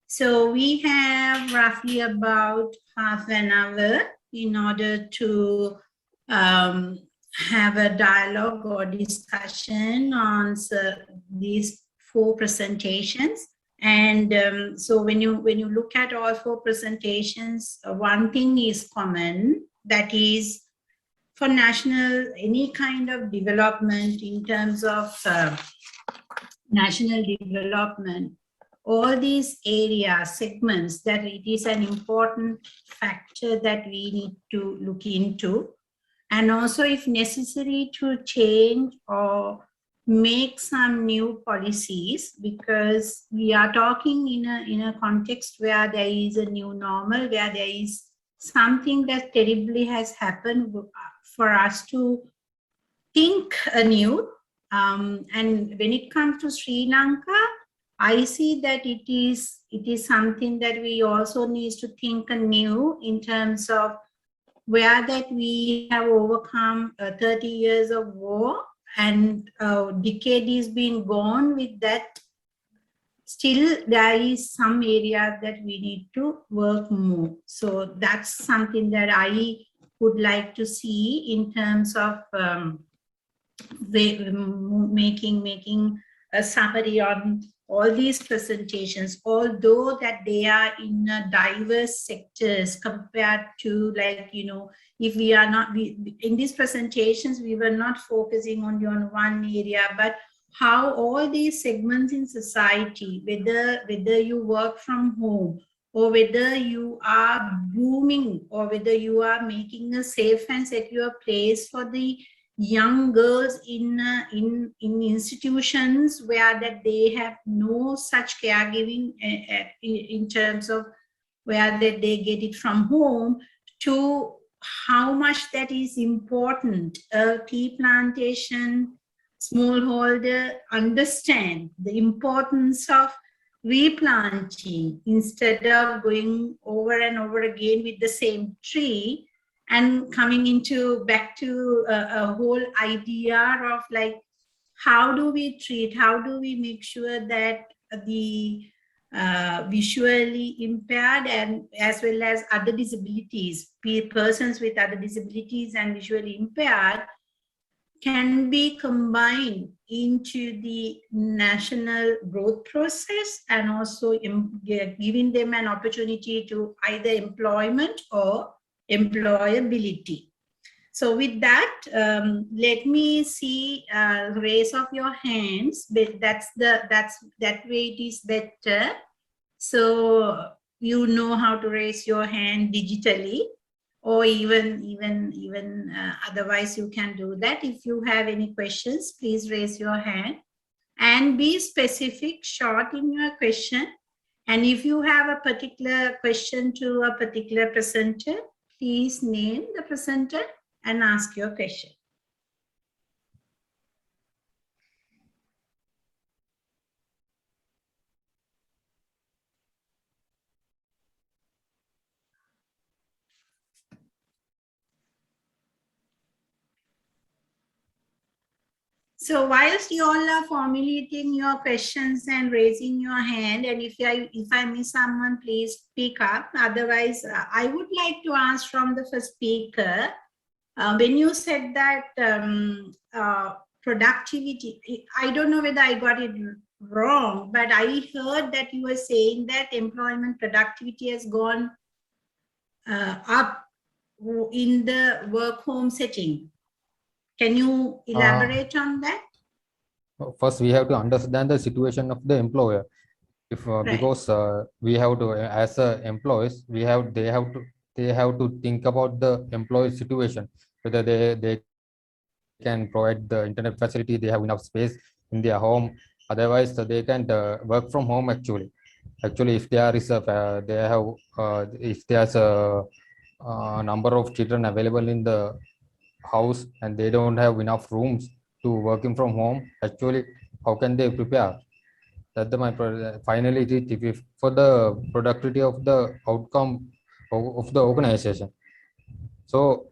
Speaker 2: So we have roughly about half an hour in order to have a dialogue or discussion on these four presentations. And so when you look at all four presentations, one thing is common, that is for any kind of development in terms of national development, all these areas, segments, that it is an important factor that we need to look into. And also, if necessary, to change or make some new policies, because we are talking in a context where there is a new normal, where there is something that terribly has happened for us to think anew. And when it comes to Sri Lanka, I see that it is something that we also need to think anew in terms of where that we have overcome 30 years of war, and a decade is being gone with that. Still, there is some areas that we need to work more. So that's something that I would like to see in terms of making a summary on all these presentations, although that they are in diverse sectors compared to, like, you know, if we are not, in these presentations, we were not focusing only on one area, but how all these segments in society, whether you work from home, or whether you are booming, or whether you are making a safe and secure place for the young girls in institutions where that they have no such caregiving in terms of where that they get it from home, to how much that is important. A tea plantation smallholder understand the importance of replanting instead of going over and over again with the same tree, and coming into back to a whole idea of, like, how do we treat, how do we make sure that the visually impaired and as well as other disabilities, persons with other disabilities and visually impaired, can be combined into the national growth process, and also giving them an opportunity to either employment or employability. So with that, let me see raise of your hands. That way it is better. So you know how to raise your hand digitally, or even otherwise you can do that. If you have any questions, please raise your hand and be specific, short in your question. And if you have a particular question to a particular presenter, please name the presenter and ask your question. So whilst you all are formulating your questions and raising your hand, and if I miss someone, please speak up. Otherwise, I would like to ask from the first speaker, when you said that productivity, I don't know whether I got it wrong, but I heard that you were saying that employment productivity has gone up in the work home setting. Can you elaborate on that?
Speaker 3: First, we have to understand the situation of the employer. If
Speaker 2: Right.
Speaker 3: Because we have to, as employees, they have to think about the employee situation, whether they can provide the internet facility, they have enough space in their home. Otherwise, they can work from home. Actually, if there is if there's a number of children available in the house and they don't have enough rooms to working from home, actually, how can they prepare? That's finally it is for the productivity of the outcome of the organization. So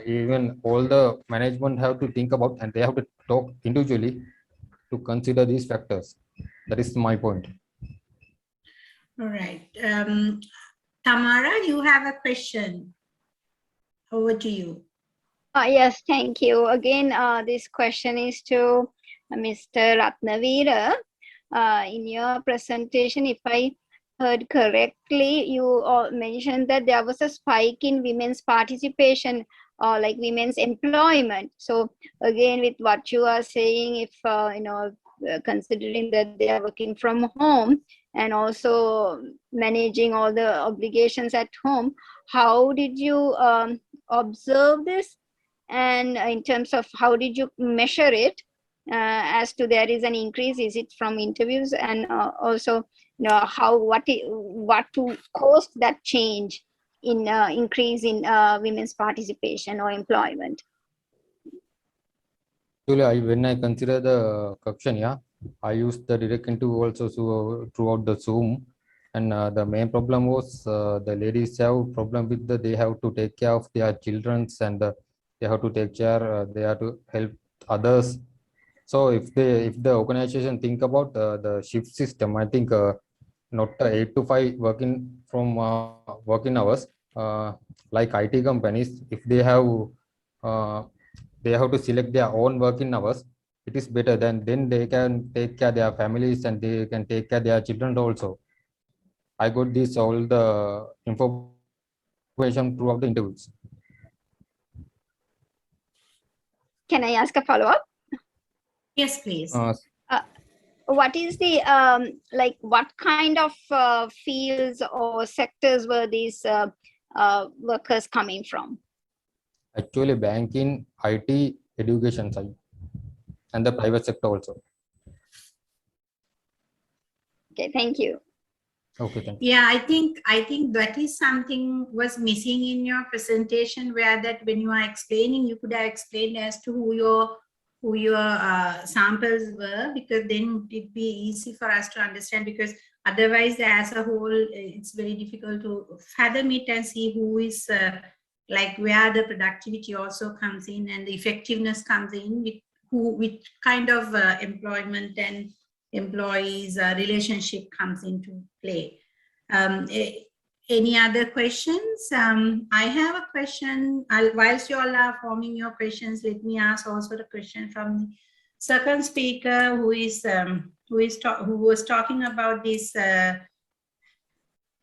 Speaker 3: even all the management have to think about, and they have to talk individually to consider these factors. That is my point.
Speaker 2: All right. Tamara, you have a question. Over to you.
Speaker 7: Yes, thank you. Again, this question is to Mr. Rathnaweera. In your presentation, if I heard correctly, you mentioned that there was a spike in women's participation, or like women's employment. So again, with what you are saying, if considering that they are working from home and also managing all the obligations at home, how did you observe this? And in terms of how did you measure it? as to there is an increase? Is it from interviews, and also what to cause that change in increase in women's participation or employment?
Speaker 3: Actually, when I consider the question, yeah, I used the direct interview also throughout the Zoom, and the main problem was the ladies have problem with they have to take care of their childrens, and they have to take care, they have to help others. So if the organization think about the shift system, I think not 8 to 5 working hours, like IT companies, if they have to select their own working hours, it is better. Then they can take care of their families, and they can take care of their children also. I got this all the information throughout the interviews.
Speaker 7: Can I ask a follow-up?
Speaker 2: Yes, please.
Speaker 7: What is the like what kind of fields or sectors were these workers coming from?
Speaker 3: Actually, banking, IT, education side, and the private sector also.
Speaker 7: Okay, thank you.
Speaker 3: Okay, thank you.
Speaker 2: Yeah, I think that is something was missing in your presentation, where that when you are explaining, you could have explained as to who your samples were, because then it'd be easy for us to understand, because otherwise as a whole it's very difficult to fathom it and see who is like where the productivity also comes in and the effectiveness comes in, with kind of employment and employees relationship comes into play. Any other questions? I have a question. Whilst you all are forming your questions, let me ask also the question from the second speaker, who was talking about this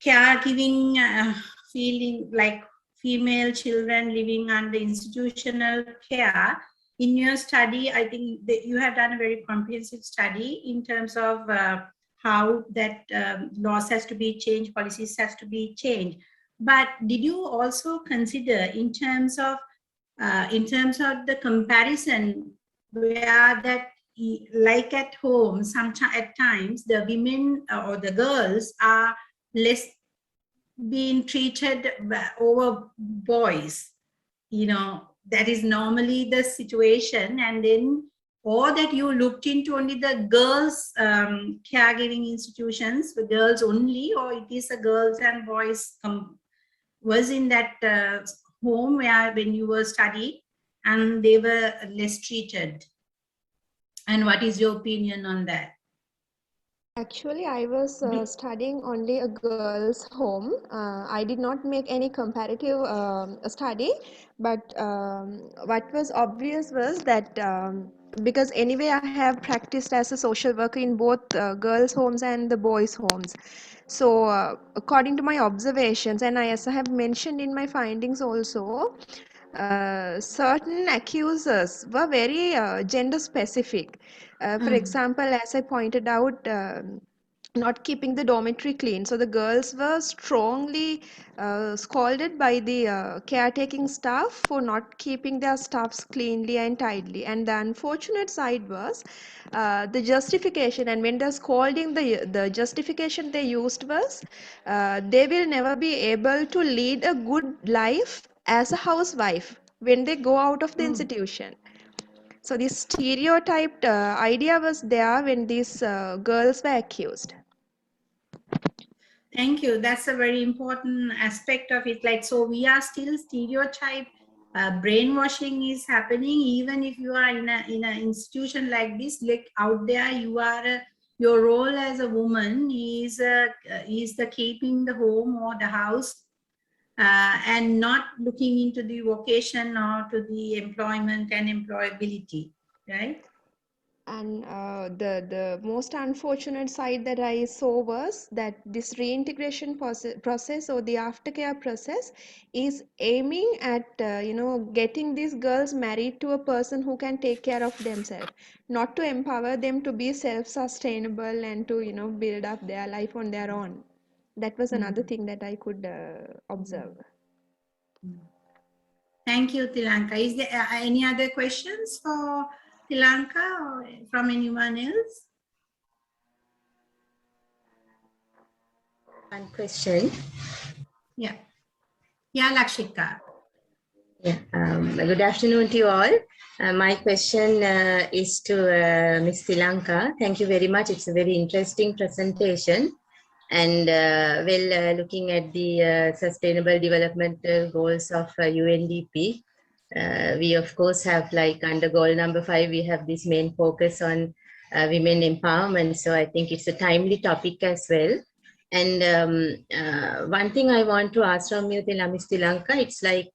Speaker 2: caregiving, feeling like female children living under institutional care. In your study, I think that you have done a very comprehensive study in terms of how that laws has to be changed, policies has to be changed. But did you also consider in terms of the comparison, where that, like at home, at times the women or the girls are less being treated over boys, that is normally the situation, and then, or that you looked into only the girls caregiving institutions for girls only, or it is a girls and boys was in that home where when you were studying and they were less treated, and what is your opinion on that?
Speaker 4: Actually, I was studying only a girls' home. I did not make any comparative study, but what was obvious was that because anyway I have practiced as a social worker in both girls' homes and the boys' homes. So according to my observations, and as I have mentioned in my findings also, certain accusers were very gender specific. For example, as I pointed out, not keeping the dormitory clean. So the girls were strongly scolded by the caretaking staff for not keeping their stuffs cleanly and tidily. And the unfortunate side was the justification. And when they're scolding, the justification they used was they will never be able to lead a good life as a housewife when they go out of the institution. So this stereotyped idea was there when these girls were accused.
Speaker 2: Thank you. That's a very important aspect of it. Like, so we are still stereotype. Brainwashing is happening, even if you are in an institution like this. Like out there, you are your role as a woman is the keeping the home or the house, and not looking into the vocation or to the employment and employability, right?
Speaker 4: And the most unfortunate side that I saw was that this reintegration process or the aftercare process is aiming at getting these girls married to a person who can take care of themselves, not to empower them to be self-sustainable and to build up their life on their own. That was another thing that I could observe.
Speaker 2: Thank you, Thilanka. Is there any other questions for Thilanka, or from anyone else?
Speaker 8: One question.
Speaker 2: Yeah. Yeah, Lakshika.
Speaker 8: Yeah. Good afternoon to you all. My question is to Ms. Thilanka. Thank you very much. It's a very interesting presentation. And looking at the Sustainable Development Goals of UNDP, we of course have, like, under goal number 5, we have this main focus on women empowerment. So I think it's a timely topic as well. And one thing I want to ask from you, Ms. Thilanka, it's like,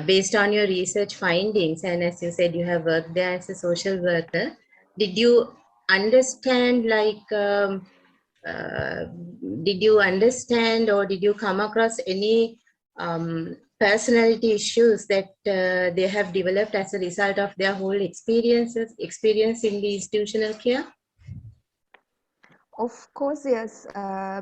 Speaker 8: based on your research findings, and as you said, you have worked there as a social worker, did you understand, like, did you understand or did you come across any personality issues that they have developed as a result of their whole experience in the institutional care?
Speaker 4: Of course, yes,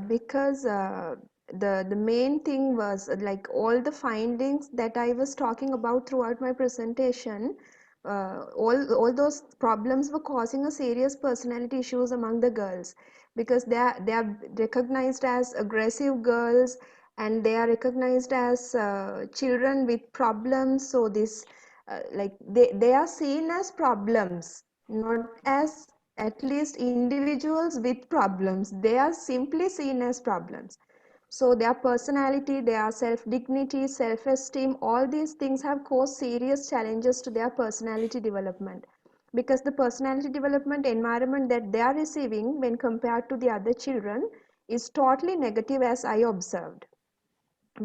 Speaker 4: because the main thing was like all the findings that I was talking about throughout my presentation, all those problems were causing a serious personality issues among the girls, because they are recognized as aggressive girls, and they are recognized as children with problems. So this like they are seen as problems, not as at least individuals with problems. They are simply seen as problems. So their personality, their self-dignity, self-esteem, all these things have caused serious challenges to their personality development, because the personality development environment that they are receiving when compared to the other children is totally negative, as I observed.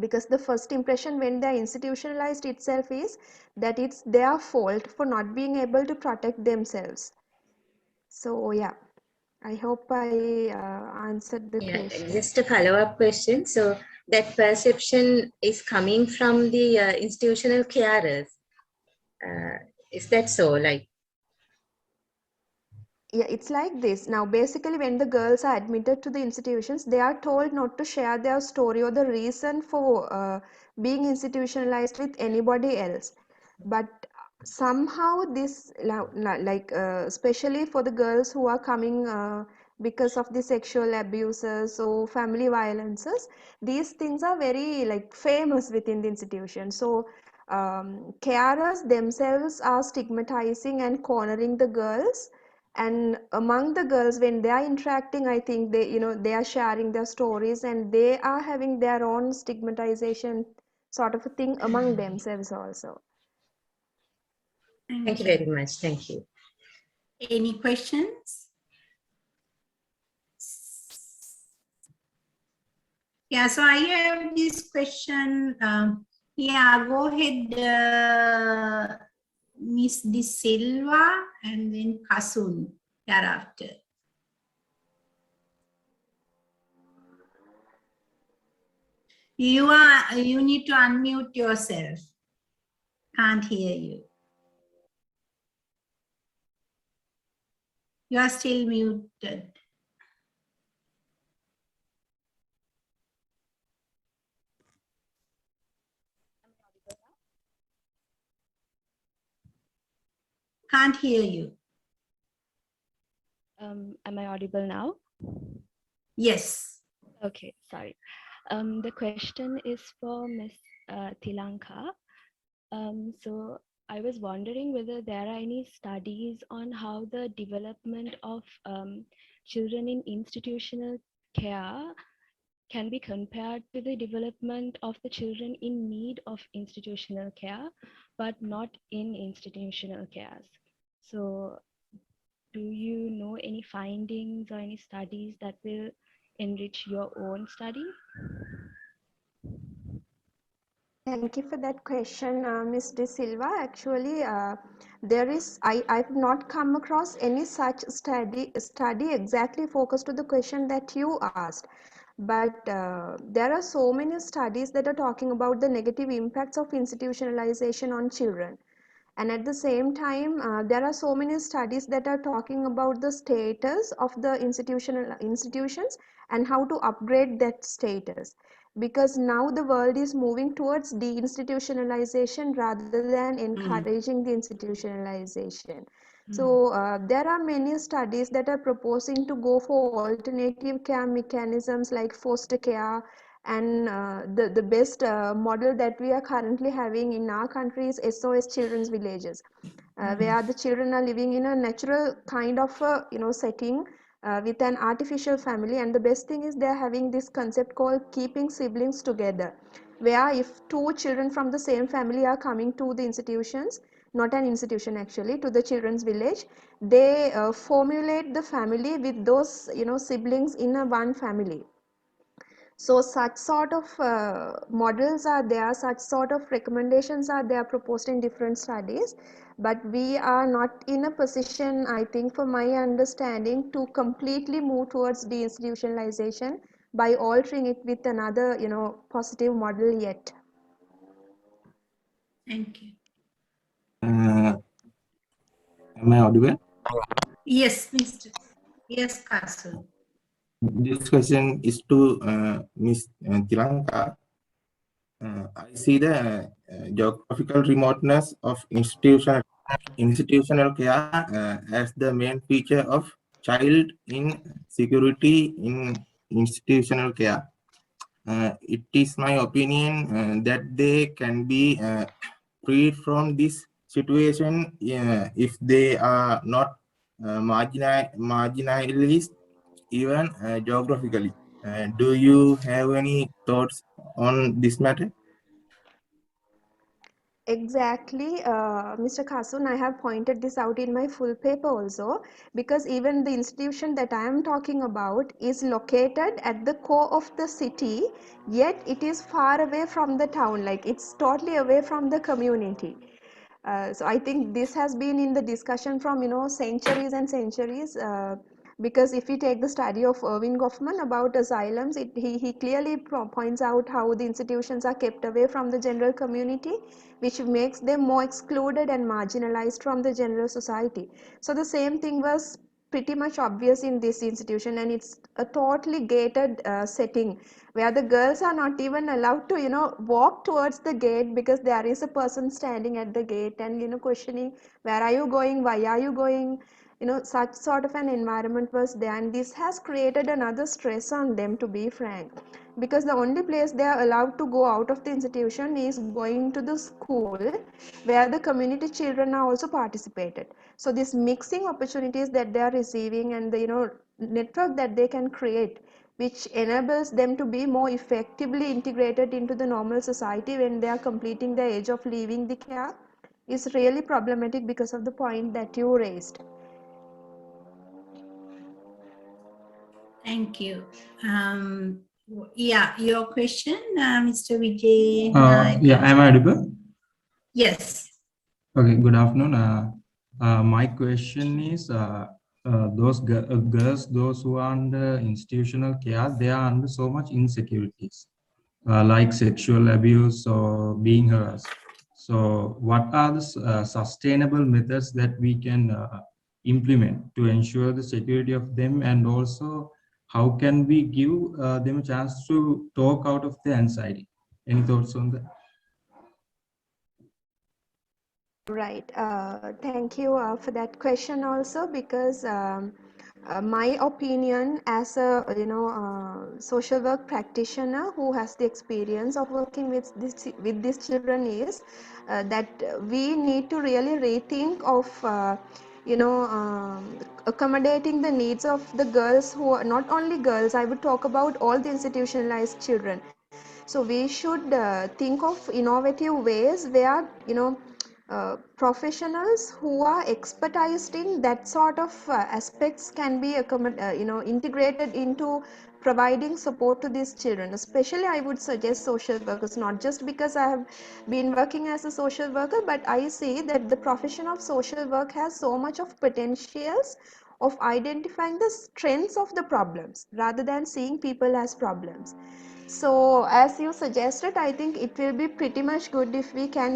Speaker 4: Because the first impression when they are institutionalized itself is that it's their fault for not being able to protect themselves. So yeah, I hope I answered the
Speaker 8: Yeah,
Speaker 4: question.
Speaker 8: just a follow-up question. So that perception is coming from the institutional carers. Is that so? Like,
Speaker 4: Yeah, it's like this. Now, basically, when the girls are admitted to the institutions, they are told not to share their story or the reason for being institutionalized with anybody else. But somehow this, like, especially for the girls who are coming because of the sexual abuses or family violences, these things are very, like, famous within the institution. So carers themselves are stigmatizing and cornering the girls, and among the girls when they are interacting, I think they, they are sharing their stories, and they are having their own stigmatization sort of a thing among themselves also.
Speaker 8: thank you very much. Thank you.
Speaker 2: Any questions? Yeah, so I have this question. Yeah, go ahead, Miss De Silva, and then Kasun thereafter. You need to unmute yourself. Can't hear you. You are still muted. Can't hear you.
Speaker 9: Am I audible now?
Speaker 2: Yes.
Speaker 9: Okay, sorry. The question is for Ms. Thilanka. So I was wondering whether there are any studies on how the development of children in institutional care can be compared to the development of the children in need of institutional care, but not in institutional cares. So do you know any findings or any studies that will enrich your own study?
Speaker 4: Thank you for that question, Ms. De Silva. Actually, I've not come across any such study exactly focused to the question that you asked. But there are so many studies that are talking about the negative impacts of institutionalization on children. And at the same time, there are so many studies that are talking about the status of the institutions and how to upgrade that status, because now the world is moving towards deinstitutionalization rather than encouraging the institutionalization. So there are many studies that are proposing to go for alternative care mechanisms like foster care, and the best model that we are currently having in our country is SOS Children's Villages, where the children are living in a natural kind of setting with an artificial family. And the best thing is they are having this concept called keeping siblings together, where if two children from the same family are coming to the institutions, not an institution actually, to the children's village, they formulate the family with those siblings in a one family. So such sort of models are there, such sort of recommendations are there proposed in different studies, but we are not in a position, I think, for my understanding, to completely move towards deinstitutionalization by altering it with another positive model yet.
Speaker 2: Thank you.
Speaker 10: Am I audible?
Speaker 2: Yes, Mr. Yes, Kasul.
Speaker 10: This question is to Ms. Thilanka. I see the geographical remoteness of institutional care as the main feature of child in security in institutional care. It is my opinion that they can be freed from this situation if they are not marginalized even geographically. Do you have any thoughts on this matter?
Speaker 4: Exactly, Mr. Khasun, I have pointed this out in my full paper also, because even the institution that I am talking about is located at the core of the city, yet it is far away from the town, like it's totally away from the community. So I think this has been in the discussion from centuries and centuries, because if we take the study of Irving Goffman about asylums, he clearly points out how the institutions are kept away from the general community, which makes them more excluded and marginalized from the general society. So the same thing was pretty much obvious in this institution, and it's a totally gated setting where the girls are not even allowed to walk towards the gate, because there is a person standing at the gate and questioning, where are you going, why are you going. Such sort of an environment was there, and this has created another stress on them, to be frank, because the only place they are allowed to go out of the institution is going to the school, where the community children are also participated. So this mixing opportunities that they are receiving, and the network that they can create, which enables them to be more effectively integrated into the normal society when they are completing the age of leaving the care, is really problematic because of the point that you raised.
Speaker 2: Thank you. Yeah, your question, Mr. Vijay.
Speaker 11: Yeah, am I audible?
Speaker 2: Yes.
Speaker 11: Okay, good afternoon. My question is, those girls, those who are under institutional care, they are under so much insecurities, like sexual abuse or being harassed. So what are the sustainable methods that we can implement to ensure the security of them, and also how can we give them a chance to talk out of their anxiety? Any thoughts on that?
Speaker 4: Right. Thank you for that question also, because my opinion as a social work practitioner who has the experience of working with these children is that we need to really rethink of accommodating the needs of the girls, who are not only girls. I would talk about all the institutionalized children. So we should think of innovative ways where professionals who are expertised in that sort of aspects can be integrated into providing support to these children. Especially I would suggest social workers, not just because I have been working as a social worker, but I see that the profession of social work has so much of potentials of identifying the strengths of the problems rather than seeing people as problems. So as you suggested, I think it will be pretty much good if we can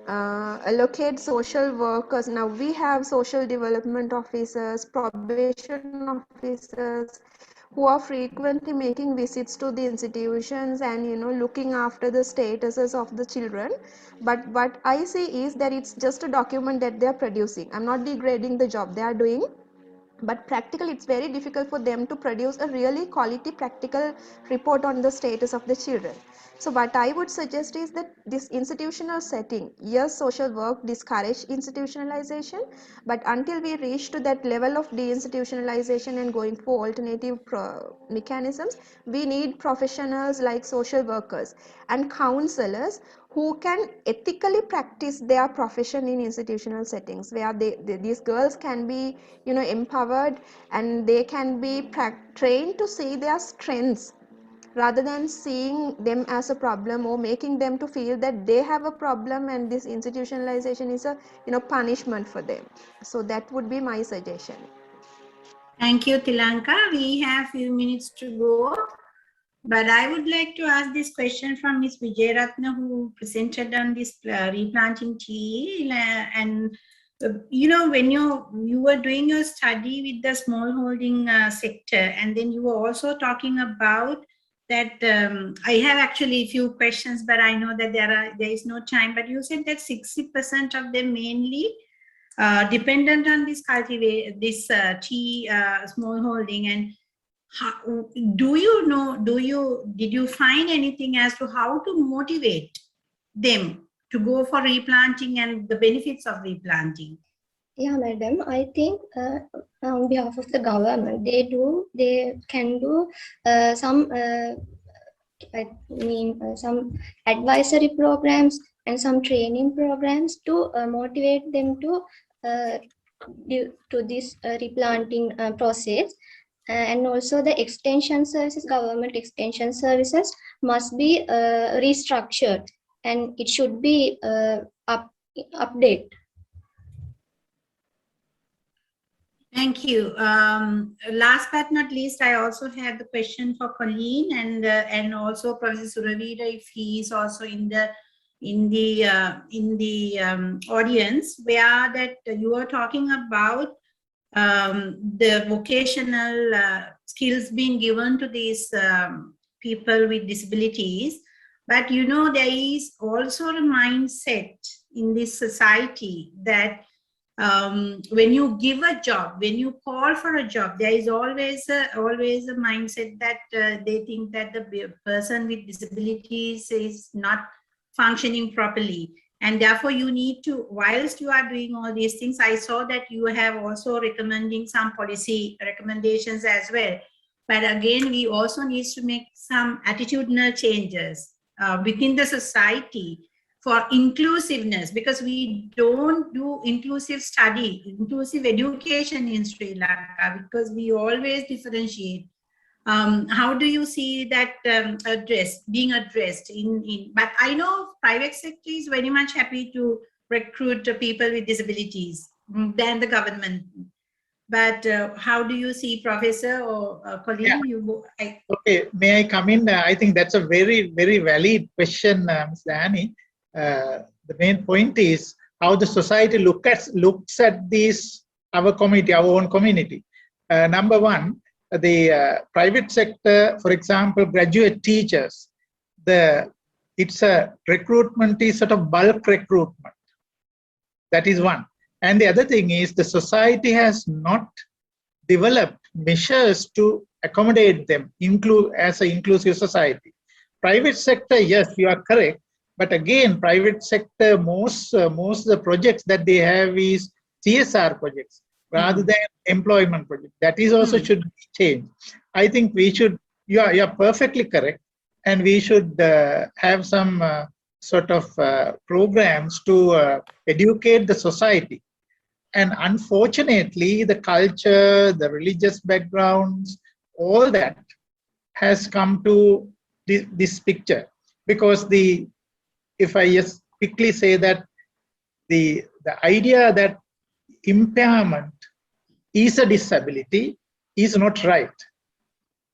Speaker 4: allocate social workers. Now we have social development officers, probation officers, who are frequently making visits to the institutions and looking after the statuses of the children. But what I see is that it's just a document that they are producing. I'm not degrading the job they are doing, but practically it's very difficult for them to produce a really quality practical report on the status of the children. So what I would suggest is that this institutional setting, yes, social work discourage institutionalization, but until we reach to that level of deinstitutionalization and going for alternative mechanisms, we need professionals like social workers and counselors who can ethically practice their profession in institutional settings, where these girls can be empowered, and they can be trained to see their strengths rather than seeing them as a problem or making them to feel that they have a problem and this institutionalization is a punishment for them. So that would be my suggestion.
Speaker 2: Thank you, Thilanka. We have few minutes to go, but I would like to ask this question from Ms. Wijerathna, who presented on this replanting tree. And when you were doing your study with the smallholding sector, and then you were also talking about that. I have actually a few questions, but I know that there is no time. But you said that 60% of them mainly dependent on this tea smallholding. And did you find anything as to how to motivate them to go for replanting and the benefits of replanting?
Speaker 5: Yeah, madam, I think on behalf of the government, they can do some some advisory programs and some training programs to motivate them to this replanting process. And also the extension services, government extension services must be restructured, and it should be updated.
Speaker 2: Thank you. Last but not least, I also have the question for Colleen and also Professor Suraweera, if he is also in the audience, where that you are talking about the vocational skills being given to these people with disabilities. But there is also a mindset in this society that when you give a job, when you call for a job, there is always a mindset that they think that the person with disabilities is not functioning properly. And therefore you need to, whilst you are doing all these things, I saw that you have also recommending some policy recommendations as well. But again, we also need to make some attitudinal changes within the society for inclusiveness, because we don't do inclusive study, inclusive education in Sri Lanka, because we always differentiate. How do you see that being addressed but I know private sector is very much happy to recruit people with disabilities than the government. But how do you see, Professor or Colleen?
Speaker 12: Yeah. Okay, may I come in? I think that's a very, very valid question, Ms. Dayani. The main point is how the society looks at this, our community, our own community. Number one, the private sector, for example, graduate teachers, it's a recruitment is sort of bulk recruitment. That is one. And the other thing is the society has not developed measures to accommodate them, as an inclusive society. Private sector, yes, you are correct. But again, private sector, most of the projects that they have is CSR projects rather than employment projects. That is also should be changed. I think we should, you are perfectly correct. And we should have some sort of programs to educate the society. And unfortunately, the culture, the religious backgrounds, all that has come to this picture. Because if I just quickly say that the idea that impairment is a disability is not right.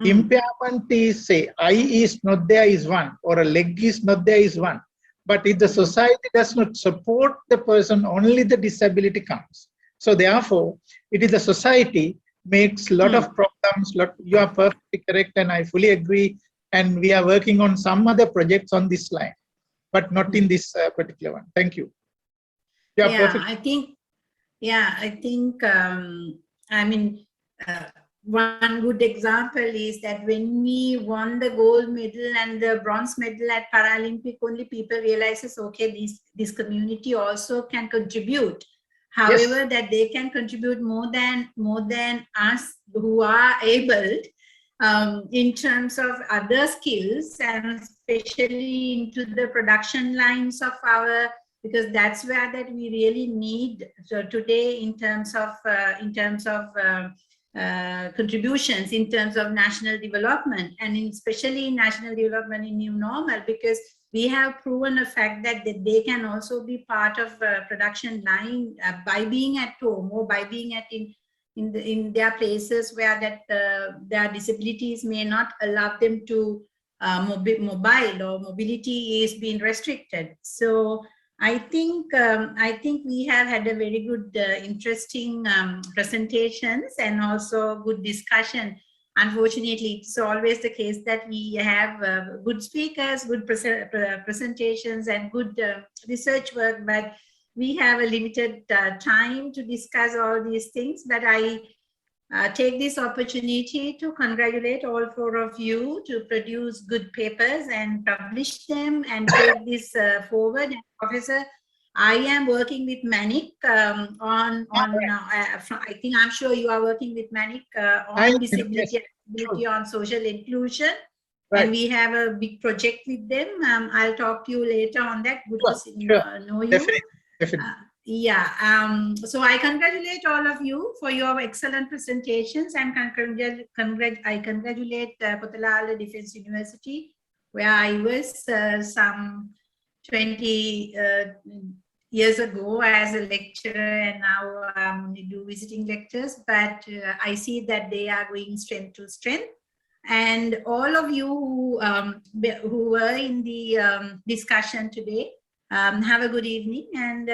Speaker 12: Impairment is, say, eye is not there is one, or a leg is not there is one. But if the society does not support the person, only the disability comes. So therefore, it is the society makes a lot of problems. You are perfectly correct, and I fully agree. And we are working on some other projects on this line, but not in this particular one. Thank you. You are perfect.
Speaker 2: I think, I mean, one good example is that when we won the gold medal and the bronze medal at Paralympic, only people realizes, okay, this community also can contribute. However, that they can contribute more than us who are able in terms of other skills, and especially into the production lines of our, because that's where that we really need today in terms of contributions in terms of national development, and especially national development in new normal, because we have proven a fact that they can also be part of production line by being at home or by being at in their places where that their disabilities may not allow them to mobile, or mobility is being restricted. So I think we have had a very good, interesting presentations and also good discussion. Unfortunately, it's always the case that we have good speakers, good presentations, and good research work, but we have a limited time to discuss all these things. But I take this opportunity to congratulate all four of you to produce good papers and publish them and take this forward. And Professor, I am working with Manik I think I'm sure you are working with Manik on disability, on social inclusion. Right. And we have a big project with them. I'll talk to you later on that. Good to know you. Definitely. So I congratulate all of you for your excellent presentations, and I congratulate Pothalala Defence University, where I was some 20 years ago as a lecturer, and now I only do visiting lectures, but I see that they are going strength to strength. And all of you who were in the discussion today, have a good evening, and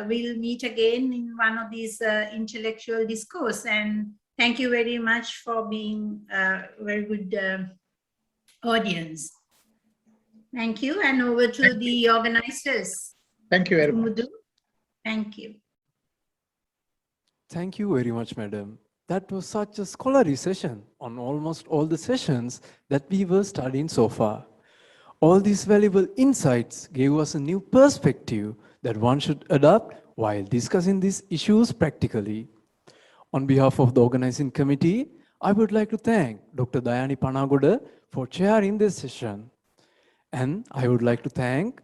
Speaker 2: we'll meet again in one of these intellectual discourse. And thank you very much for being a very good audience. Thank you, and over to the organizers.
Speaker 12: Thank you very much.
Speaker 2: Thank you.
Speaker 1: Thank you very much, madam. That was such a scholarly session on almost all the sessions that we were studying so far. All these valuable insights gave us a new perspective that one should adopt while discussing these issues practically. On behalf of the organizing committee, I would like to thank Dr. Dayani Panagoda for chairing this session. And I would like to thank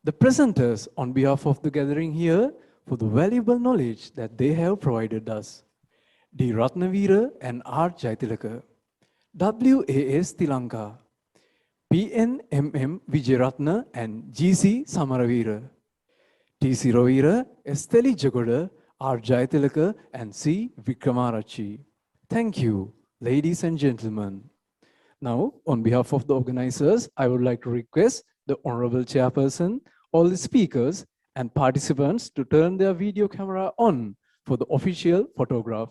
Speaker 1: the presenters on behalf of the gathering here for the valuable knowledge that they have provided us. D. Rathnaweera and R Jayathilaka, WAS Thilanka, PNMM Wijerathna and GC Samaraweera, T. Suraweera, S. Thelijjagoda, R Jayathilaka and C. Wickramaarachchi. Thank you, ladies and gentlemen. Now, on behalf of the organizers, I would like to request the Honorable Chairperson, all the speakers and participants to turn their video camera on for the official photograph.